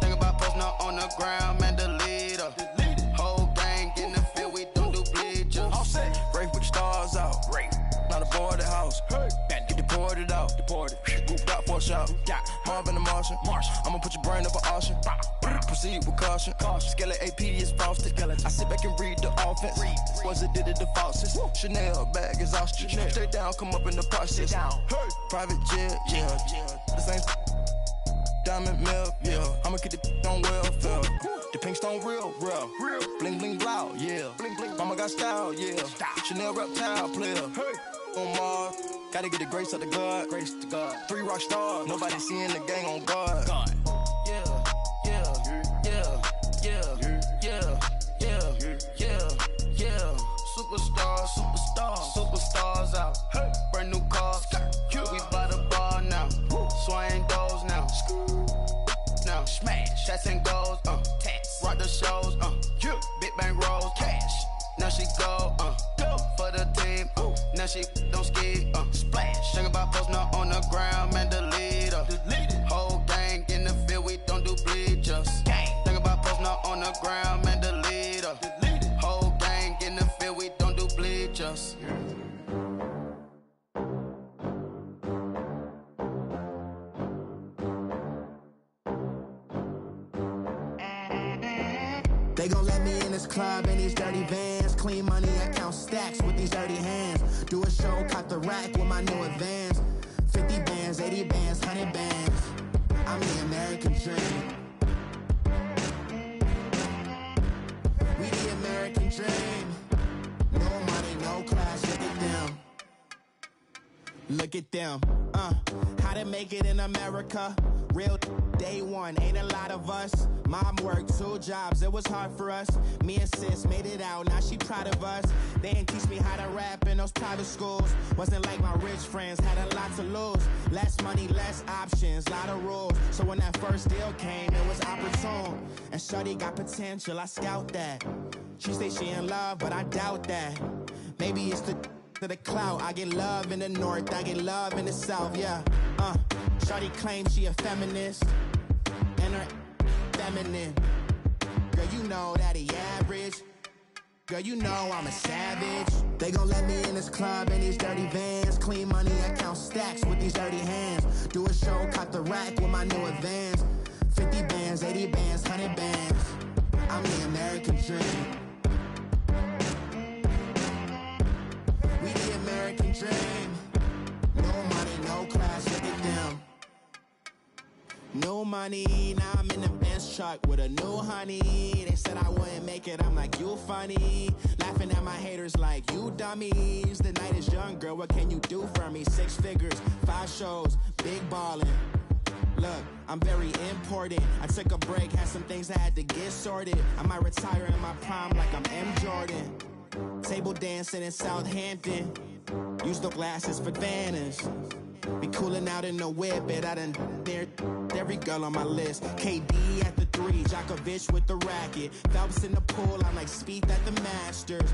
Think about posting her on the ground, man, delete her. Whole gang in the field, we don't do bleachers. All set. Race with the stars out. Not a boarded house. Get deported out. Moved out for a shot. Marvin the Martian. I'ma put your brain up for auction. Proceed with caution. Skeleton AP is frosted. I sit back and read the offense. Was it did it the faucets? Chanel bag is ostrich. Stay down, come up in the process. Private jet, yeah. The same diamond milk, yeah. I'ma get the on welfare. The pink stone real. Bling bling blow, yeah. Mama got style, yeah. Chanel reptile player. On Mars, gotta get the grace of the God. 3 rock stars, nobody seeing the gang on guard. Superstars out. Brand new cars. We by the bar now. Swaying doors now. Smash. Shots and goals. Tax. Rock the shows. Big bang rolls. Cash. Now she go. For the team. Now she don't ski. Splash. Think about posting her on the ground, man, delete her. Whole gang in the field, we don't do bleachers. Think about posting her on the ground, man, delete her. Whole gang in the field, we don't do bleachers. They gon' let me in this club in these dirty vans. Clean money, I count stacks with these dirty hands. Do a show, cop the rack with my new advance. 50 bands, 80 bands, 100 bands. I'm the American dream. We the American dream. No money, no class, look at them. Look at them, how to make it in America. Real day one, ain't a lot of us. Mom worked 2 jobs, it was hard for us. Me and sis made it out, now she proud of us. They didn't teach me how to rap in those private schools. Wasn't like my rich friends, had a lot to lose. Less money, less options, lot of rules. So when that first deal came, it was opportune. And shorty got potential, I scout that. She say she in love, but I doubt that. Maybe it's to the clout. I get love in the north, I get love in the south, yeah. Shorty claims she a feminist, and her feminine. Girl, you know that he average. Girl, you know I'm a savage. They gon' let me in this club in these dirty vans. Clean money, I count stacks with these dirty hands. Do a show, cop the rack with my new advance. 50 bands, 80 bands, 100 bands. I'm the American dream. We the American dream. No money, no class, look at them. No money, now I'm in the Benz truck with a new honey. They said I wouldn't make it, I'm like, you funny. Laughing at my haters like, you dummies. The night is young, girl, what can you do for me? 6 figures, 5 shows, big ballin'. Look, I'm very important. I took a break, had some things I had to get sorted. I might retire in my prime like I'm M. Jordan. Table dancing in Southampton. Use the glasses for Vannas. Be coolin' out in the whip, but I done dared every girl on my list. KD at the 3, Djokovic with the racket. Phelps in the pool, I'm like Speed at the Masters.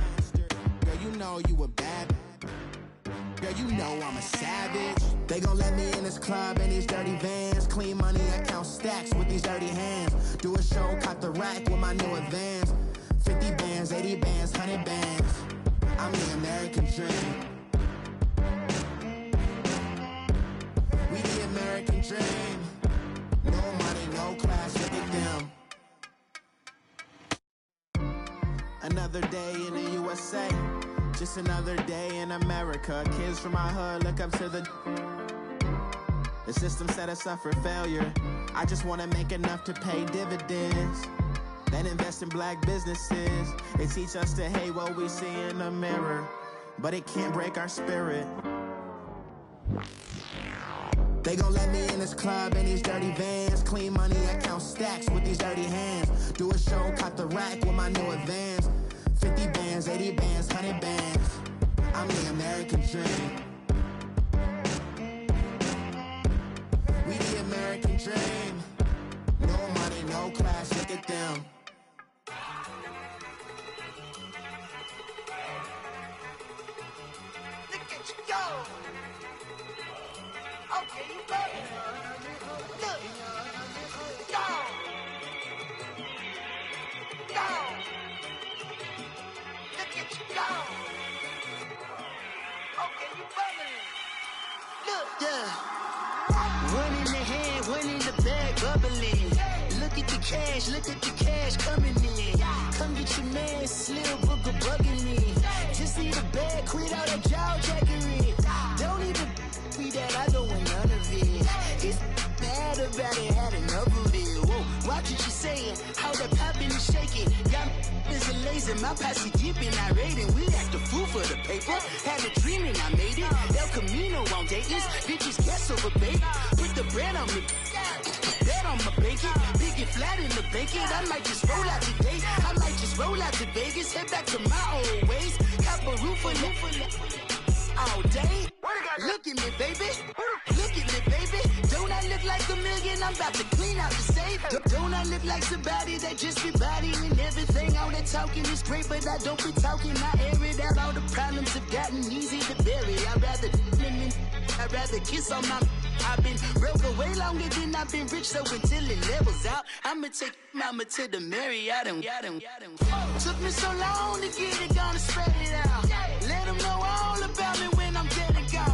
Girl, you know you a bad. Girl, you know I'm a savage. They gon' let me in this club in these dirty vans. Clean money, I count stacks with these dirty hands. Do a show, caught the rack with my new advance. 50 bands, 80 bands, 100 bands. I'm the American dream. We the American dream. No money, no class, look at them. Another day in the USA. Just another day in America. Kids from my hood look up to the system set us up for failure. I just want to make enough to pay dividends, then invest in black businesses. They teach us to hate what we see in the mirror, but it can't break our spirit. They gon' let me in this club in these dirty vans. Clean money, I count stacks with these dirty hands. Do a show, caught the rack with my new advance. 50 bands, 80 bands, 100 bands. I'm the American dream. We the American dream. No money, no class, look at them. Look at you go. Okay, you better. Look. Go. Go. Look at you go. Okay, you bubbling. Look, yeah. One in the hand, one in the bag, bubbling. Look at the cash coming in. Come get your man, Slim Booker bugging me. Just need a bag, quit all that jaw jackery. Don't even be that, I don't want none of it. It's bad about it, had enough of it. Whoa, watch what you saying, how that poppin' and shaking. Got is a laser, my posse deep and I raiding. We act a fool for the paper. Had a dream and I made it. El Camino on Dayton's, bitches guess over bait. Put the bread on me, bet on my bacon. Big and flat in the bacon. I might just roll out today. I might just roll out to Vegas. Head back to my old ways. Cop a roof for all day. Look at me, baby. Look at me, baby. Don't I look like a million? I'm about to clean out the safe. Don't I look like somebody that just be bodying everything? All that talking is great, but I don't be talking. I air it out. All the problems have gotten easy to bury. I'd rather kiss on my. I've been broke away longer than I've been rich, so until it levels out, I'ma take mama to the Marriott and took me so long to get it, gonna spread it out. Let them know all about me when I'm dead and gone.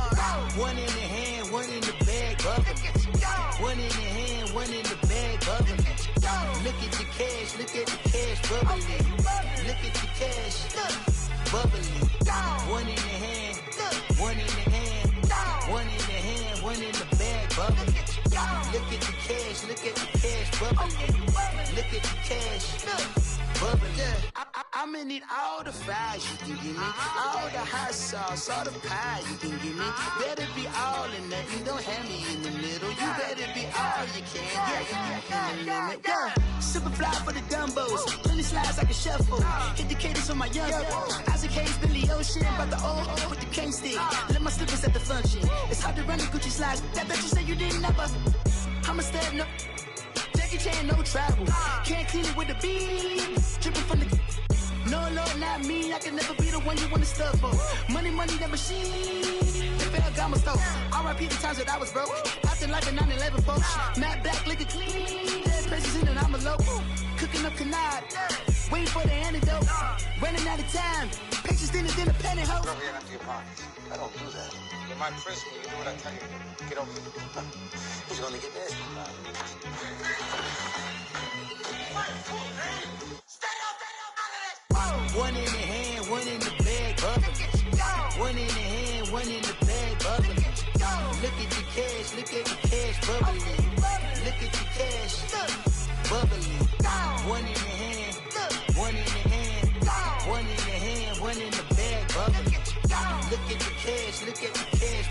One in the hand, one in the bag, bubbling. One in the hand, one in the bag, bubbling. Look at the cash, bubbling. Look at the cash, bubbling. One in the hand, one in the hand, one in the hand, one in the bag, bubbling. Look at the cash, bubbling. Look at the cash, bubbling. I'ma need all the fries you can give me, all the hot sauce, all the pie you can give me. Better be all in nothing, don't have me in the middle. You better be all you can, yeah. Super fly for the dumbos, plenty slides like a shuffle. Hit the cadence on my young Isaac Hayes, Billy Ocean, about the old with the cane stick. Let my slippers at the function. It's hard to run the Gucci slides. That bet you say you didn't never. I'm a step no. Jackie Chan, no travel. Can't clean it with the beam. Dripping from the. No, Lord, not me. I can never be the one you wanna stuff for. Money, that machine. The Ferragamo store. R.I.P. the times that I was broke. Acting like a 9/11 folks. Matte black, liquor clean. Dead places in and I'm a local. Cooking up canard. Waiting for the antidote. Running out of time. Patience thinner than a penny hoe. Over here into your pockets. I don't do that. In my principle, you do what I tell you to. Get over here. He's gonna get nasty. One in the hand, one in the bag, bubbling. One in the hand, one in the bag, bubbling. Look at the cash, bubbling. Look at the cash, bubbling. One in the hand, one in the hand, one in the hand, one in the bag, bubbling. Look at the cash,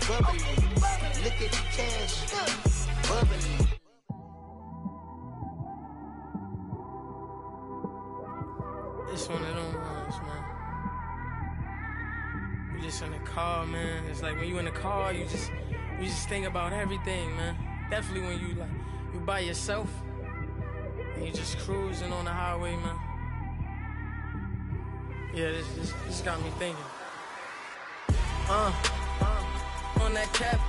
bubbling. Look at the cash, bubbling. It's one of them ones, man. You just in the car, man. It's like when you in the car, you just think about everything, man. Definitely when you by yourself, and you just cruising on the highway, man. Yeah, this got me thinking. On that cap,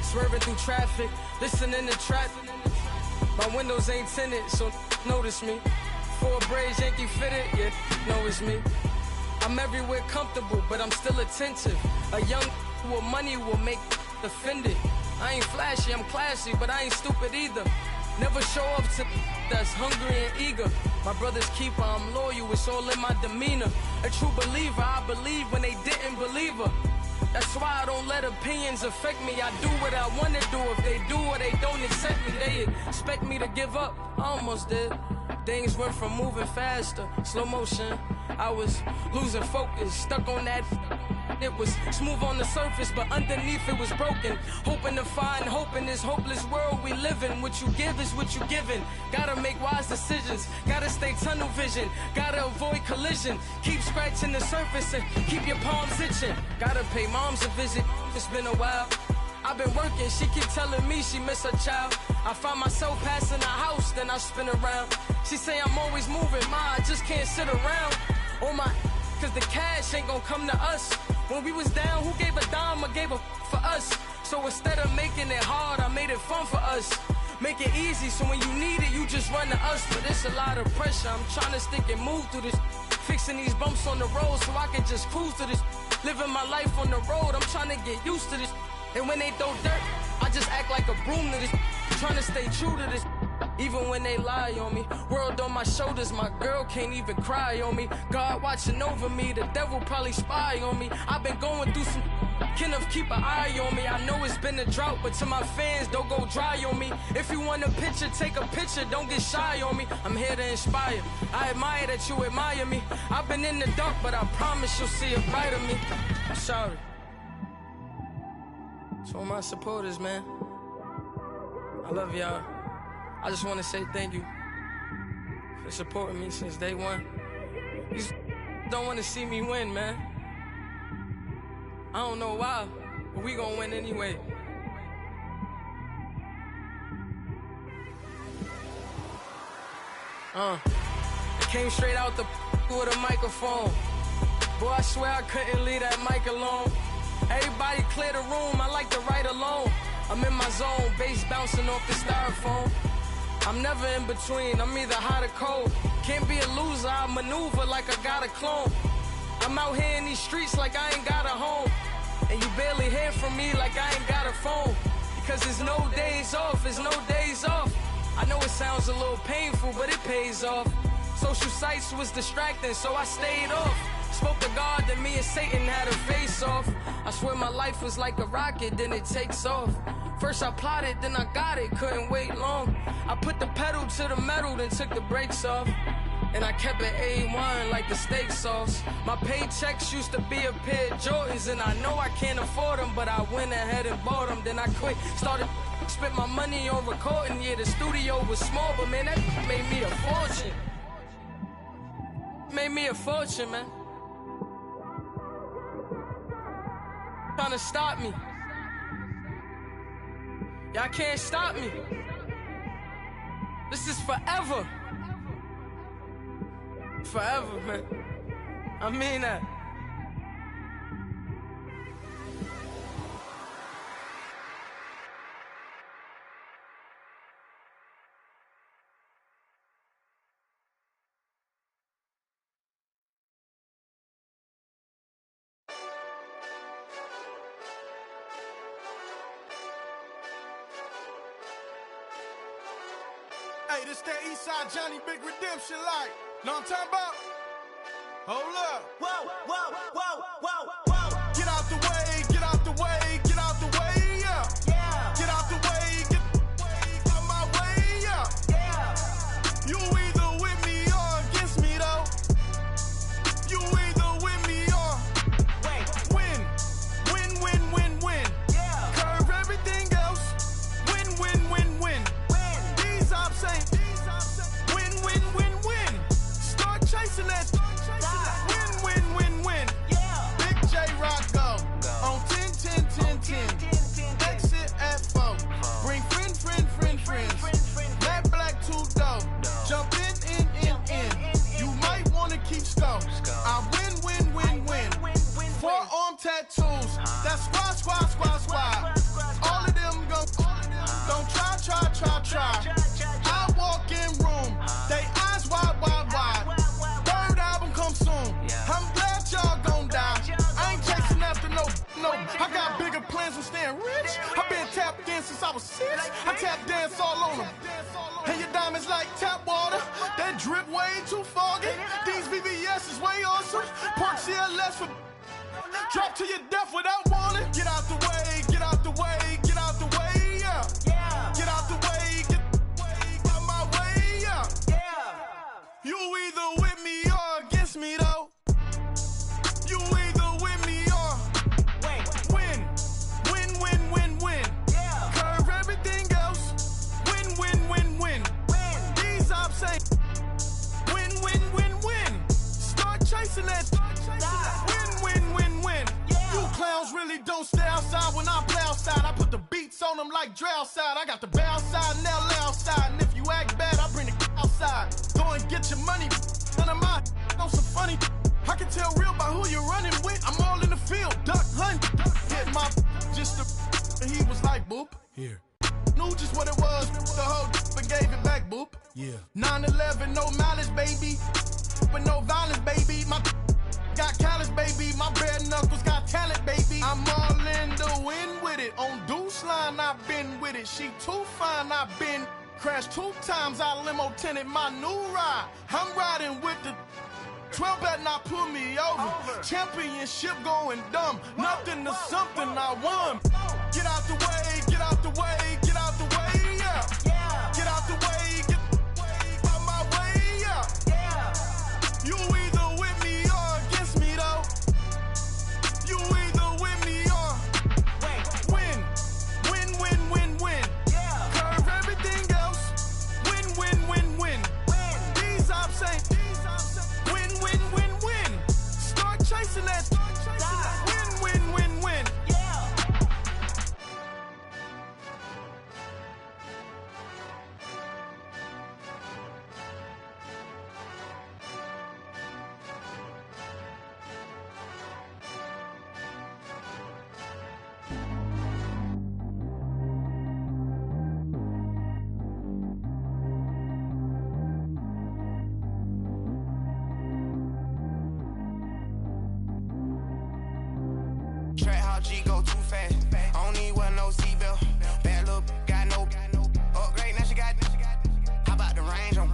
swerving through traffic, listening to trap. My windows ain't tinted, so notice me. Four braids, Yankee fitted, yeah, know it's me. I'm everywhere comfortable, but I'm still attentive. A young with money will make offended. I ain't flashy, I'm classy, but I ain't stupid either. Never show up to that's hungry and eager. My brother's keeper, I'm loyal, it's all in my demeanor. A true believer, I believe when they didn't believe her. That's why I don't let opinions affect me. I do what I want to do. If they do or they don't accept me, they expect me to give up. I almost did. Things went from moving faster, slow motion. I was losing focus, stuck on that. It was smooth on the surface, but underneath it was broken. Hoping to find hope in this hopeless world we live in. What you give is what you given. Gotta make wise decisions. Gotta stay tunnel vision. Gotta avoid collision. Keep scratching the surface and keep your palms itching. Gotta pay moms a visit. It's been a while. I've been working, she keep telling me she miss her child. I find myself passing the house, then I spin around. She say I'm always moving, ma, I just can't sit around. Oh my, cause the cash ain't gon' come to us. When we was down, who gave a dime or gave a for us? So instead of making it hard, I made it fun for us. Make it easy, so when you need it, you just run to us. But it's a lot of pressure, I'm trying to stick and move through this. Fixing these bumps on the road so I can just cruise to this. Living my life on the road, I'm trying to get used to this. And when they throw dirt, I just act like a broom to this. Trying to stay true to this. Even when they lie on me. World on my shoulders, my girl can't even cry on me. God watching over me, the devil probably spy on me. I've been going through some, Kenneth keep an eye on me. I know it's been a drought, but to my fans, don't go dry on me. If you want a picture, take a picture, don't get shy on me. I'm here to inspire, I admire that you admire me. I've been in the dark, but I promise you'll see a brighter me. I'm sorry. To all my supporters, man, I love y'all. I just want to say thank you for supporting me since day one. You don't want to see me win, man. I don't know why, but we gonna win anyway. I came straight out the with a microphone. Boy, I swear I couldn't leave that mic alone. Everybody clear the room, I like to write alone. I'm in my zone, bass bouncing off the styrofoam. I'm never in between, I'm either hot or cold. Can't be a loser, I maneuver like I got a clone. I'm out here in these streets like I ain't got a home. And you barely hear from me like I ain't got a phone. Because there's no days off, there's no days off. I know it sounds a little painful, but it pays off. Social sites was distracting, so I stayed off. Spoke to God, then me and Satan had a face off. I swear my life was like a rocket, then it takes off. First I plotted, then I got it, couldn't wait long. I put the pedal to the metal, then took the brakes off. And I kept it A1 like the steak sauce. My paychecks used to be a pair of Jordans, and I know I can't afford them, but I went ahead and bought them. Then I quit, started spent my money on recording. Yeah, the studio was small, but man, that made me a fortune. Made me a fortune, man. Trying to stop me. Y'all can't stop me. This is forever. Forever, man. I mean that. Hey, this that Eastside Johnny Big Redemption like. Know what I'm talking about? Hold up. Whoa, whoa, whoa, whoa, whoa. Get out the way, get out the way, get out the way, yeah. Yeah. Get out the way, get out my way, yeah. Yeah. You either with me or against me, though. You either with me or win. Win, win, win, win. Yeah. Curve everything else. Win, win, win, win. These ops ain't. Win, win, win, win. Start chasing that. Win, win, win, win. Yeah. Big J That's squad. All of them don't try. I walk in room, they eyes wide. Third album come soon. I'm glad y'all gon' die. I ain't chasing after no. I got bigger plans than staying rich. I been tapped in since I was 6. I tap dance all on them. And your diamonds like tap water. That drip way too foggy. These VVS is way awesome. Park CLS for drop to your death without warning. Get out the way, yeah. Get out the way, get out my way, yeah. You either with me or against me though. You either with me or win. Curve everything else. Win. These ops ain't win. Start chasing that. Win. You clowns really don't stay outside when I play outside. I put the beats on them like drow side. I got the bow side and they'll lay outside. And if you act bad, I bring the outside. Go and get your money. None of my know some funny. I can tell real by who you're running with. I'm all in the field, duck hunt. Hit my just the he was like boop. Here. Knew just what it was. The whole and gave it back, boop. Yeah. 9/11, no mileage, baby. But no violence, baby. My got callous, baby. My bare knuckles got talent, baby. I'm all in the wind with it. On Deuce line, I've been with it. She too fine, I've been crashed 2 times. I limo tinted my new ride. I'm riding with the 12 better not pull me over. Championship going dumb. Nothing to something I won. Get out the way, yeah. Get out the way, get out my way, yeah. You either with me or against me though. You either with me or win. Curve everything else. Win. These ops ain't win. Start chasing that. Win. Track how G go too fast. I don't need wear no seatbelt. Bad little got no upgrade. Now she got. How about the range on?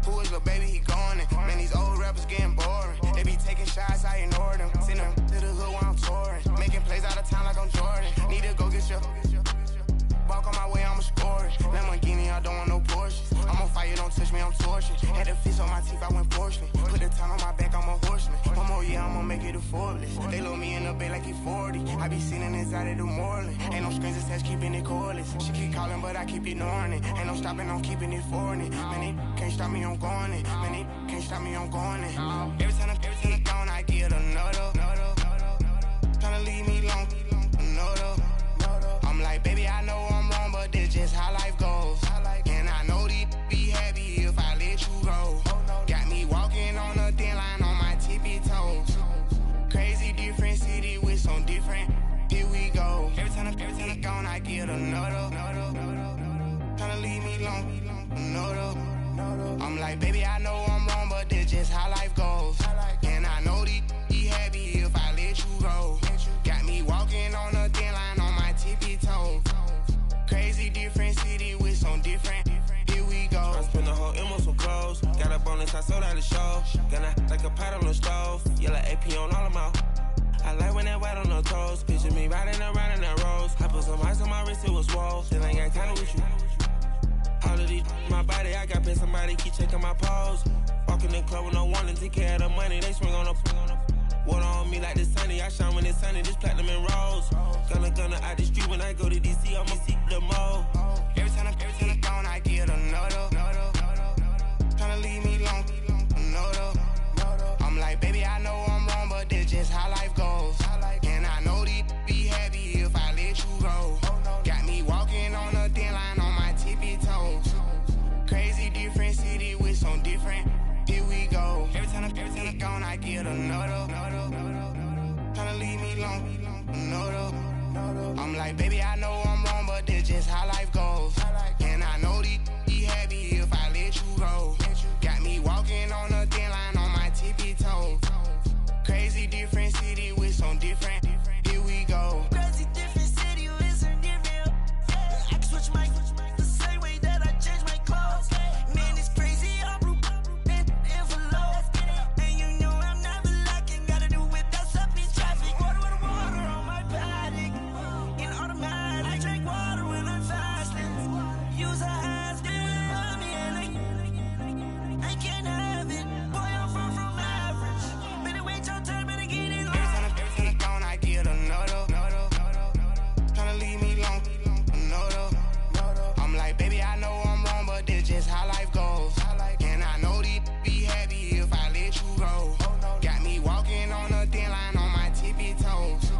Who is little baby? He going in. Man, these old rappers getting boring. They be taking shots, I ignore them. Send them to the hood while I'm touring. Making plays out of town like I'm Jordan. Need to go get your. Walk on my way, I'ma score it. Lamborghini, I don't want no Porsches. I'm on fire, don't touch me, I'm tortured. Had the fish on my teeth, I went fortunate. Put the time on my back, I'm a horseman. One more year, I'ma make it a Forbes. They load me in the bed like he 40. I be sitting inside of the Moreland. Ain't no strings attached, keeping it cordless. She keep calling, but I keep ignoring it. Ain't no stopping, I'm keeping it for it. Man, it can't stop me, I'm going it. Man, it can't stop me, I'm going it. Every time I'm gone, I get another. Tryna leave me long, another. I'm like, baby, I know I'm wrong, but this just how life goes. And I know these be happy if I let you go. Got me walking on a thin line on my tippy toes. Crazy different city with some different. Here we go. Every time I'm gone, I get another. Tryna leave me long, another. I'm like, baby, I know I'm wrong, but this just how life goes. And I know these be happy if I let you go. Got me walking on a thin line on my tippy toes. Crazy different city with some different. Here we go. I spent the whole M on some clothes. Got a bonus, I sold out the show. Gonna like a pot on the stove. Yellow AP on all of my. I like when that white on the toes. Picture me riding around in that rose. I put some ice on my wrist, it was swole. Still ain't got time with you. All of these my body, I got been somebody keep checking my pose. Walking in the club with no one to take care of the money. They swing on the. Water on me like the sunny, I shine when it's sunny, just platinum and rose. Gonna out the street when I go to DC, I'ma see the mall. Every time I'm gone, I get another. Tryna leave me long, another. I'm like, baby, I know I'm wrong, but this just how life goes. And I know these be happy if I let you go. Got me walking on a thin line on my tippy toes. Crazy different city with some different. Here we go. Every time I'm gone, I get another. Tryna leave me long, I'm like, baby, I know I'm wrong, but this just how life goes. And I know these be happy if I let you go. Got me walking on a thin line on my tippy toes. Crazy different city with some different. Here we go. Crazy different city with some different. I can switch my the same way that I change my clothes. Man, it's crazy. I'm broke and envelope. And you know I'm never lacking. Gotta do it. That's up in traffic. Water on my paddock. In automatic. I drink water when I'm fasting. Use a ass to love me and I can't have it. Boy, I'm far from average. Better wait your turn, better get in line. Every time I gone, I get another. Tryna leave me long, another. I'm like, baby, I know I'm wrong, but this just how life goes. And I know these be happy if I let you go. Got me walking on a thin line on my tippy toes.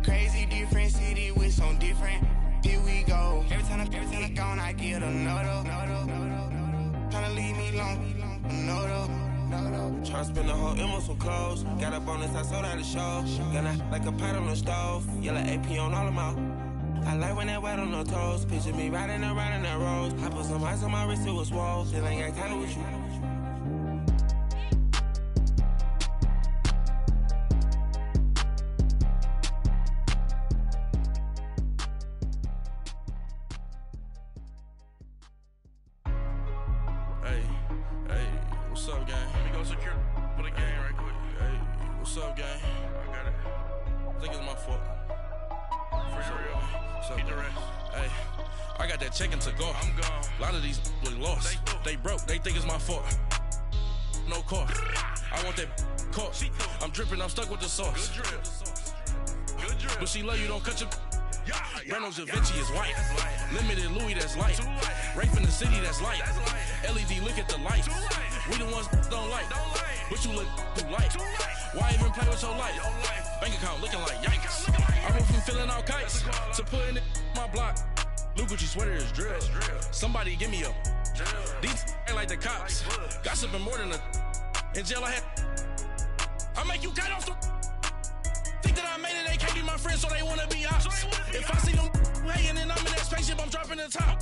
Crazy different city with some different. Here we go. Every time I gone, I get another. Tryna leave me long, another. Tryna spend the whole M on some clothes. Got up on this, I sold out the show. Got out like a pot on the stove. Yellow AP on all of my. I like when that wet on the toes. Picture me riding around in that rose. I put some ice on my wrist, it was swole. Still ain't got time with you. What's up, gang? Let me go secure for the game right quick. Hey, what's up, gang? I got it. I think it's my fault. For real. What's up, the rest. Hey, I got that chicken to go. I'm gone. A lot of these look lost. They broke. They think it's my fault. No car. I want that caught. I'm dripping. I'm stuck with the sauce. Good drip. Good drip. But she love you. Don't cut your. Breno Javinci is white. Limited Louis, that's light. Rape in the city, that's light. LED, look at the light. We the ones don't like. But you look too light. Why even play with your life? Bank account looking like yikes. I went from filling out kites to putting it in my block. Blue Gucci sweater is drill. Somebody give me a. These ain't like the cops. Gossiping more than a. In jail I had. I make you cut off the. Think that I made it, they can't be my friends, so they wanna be ops. If I see them hating and I'm in that spaceship, I'm dropping the top.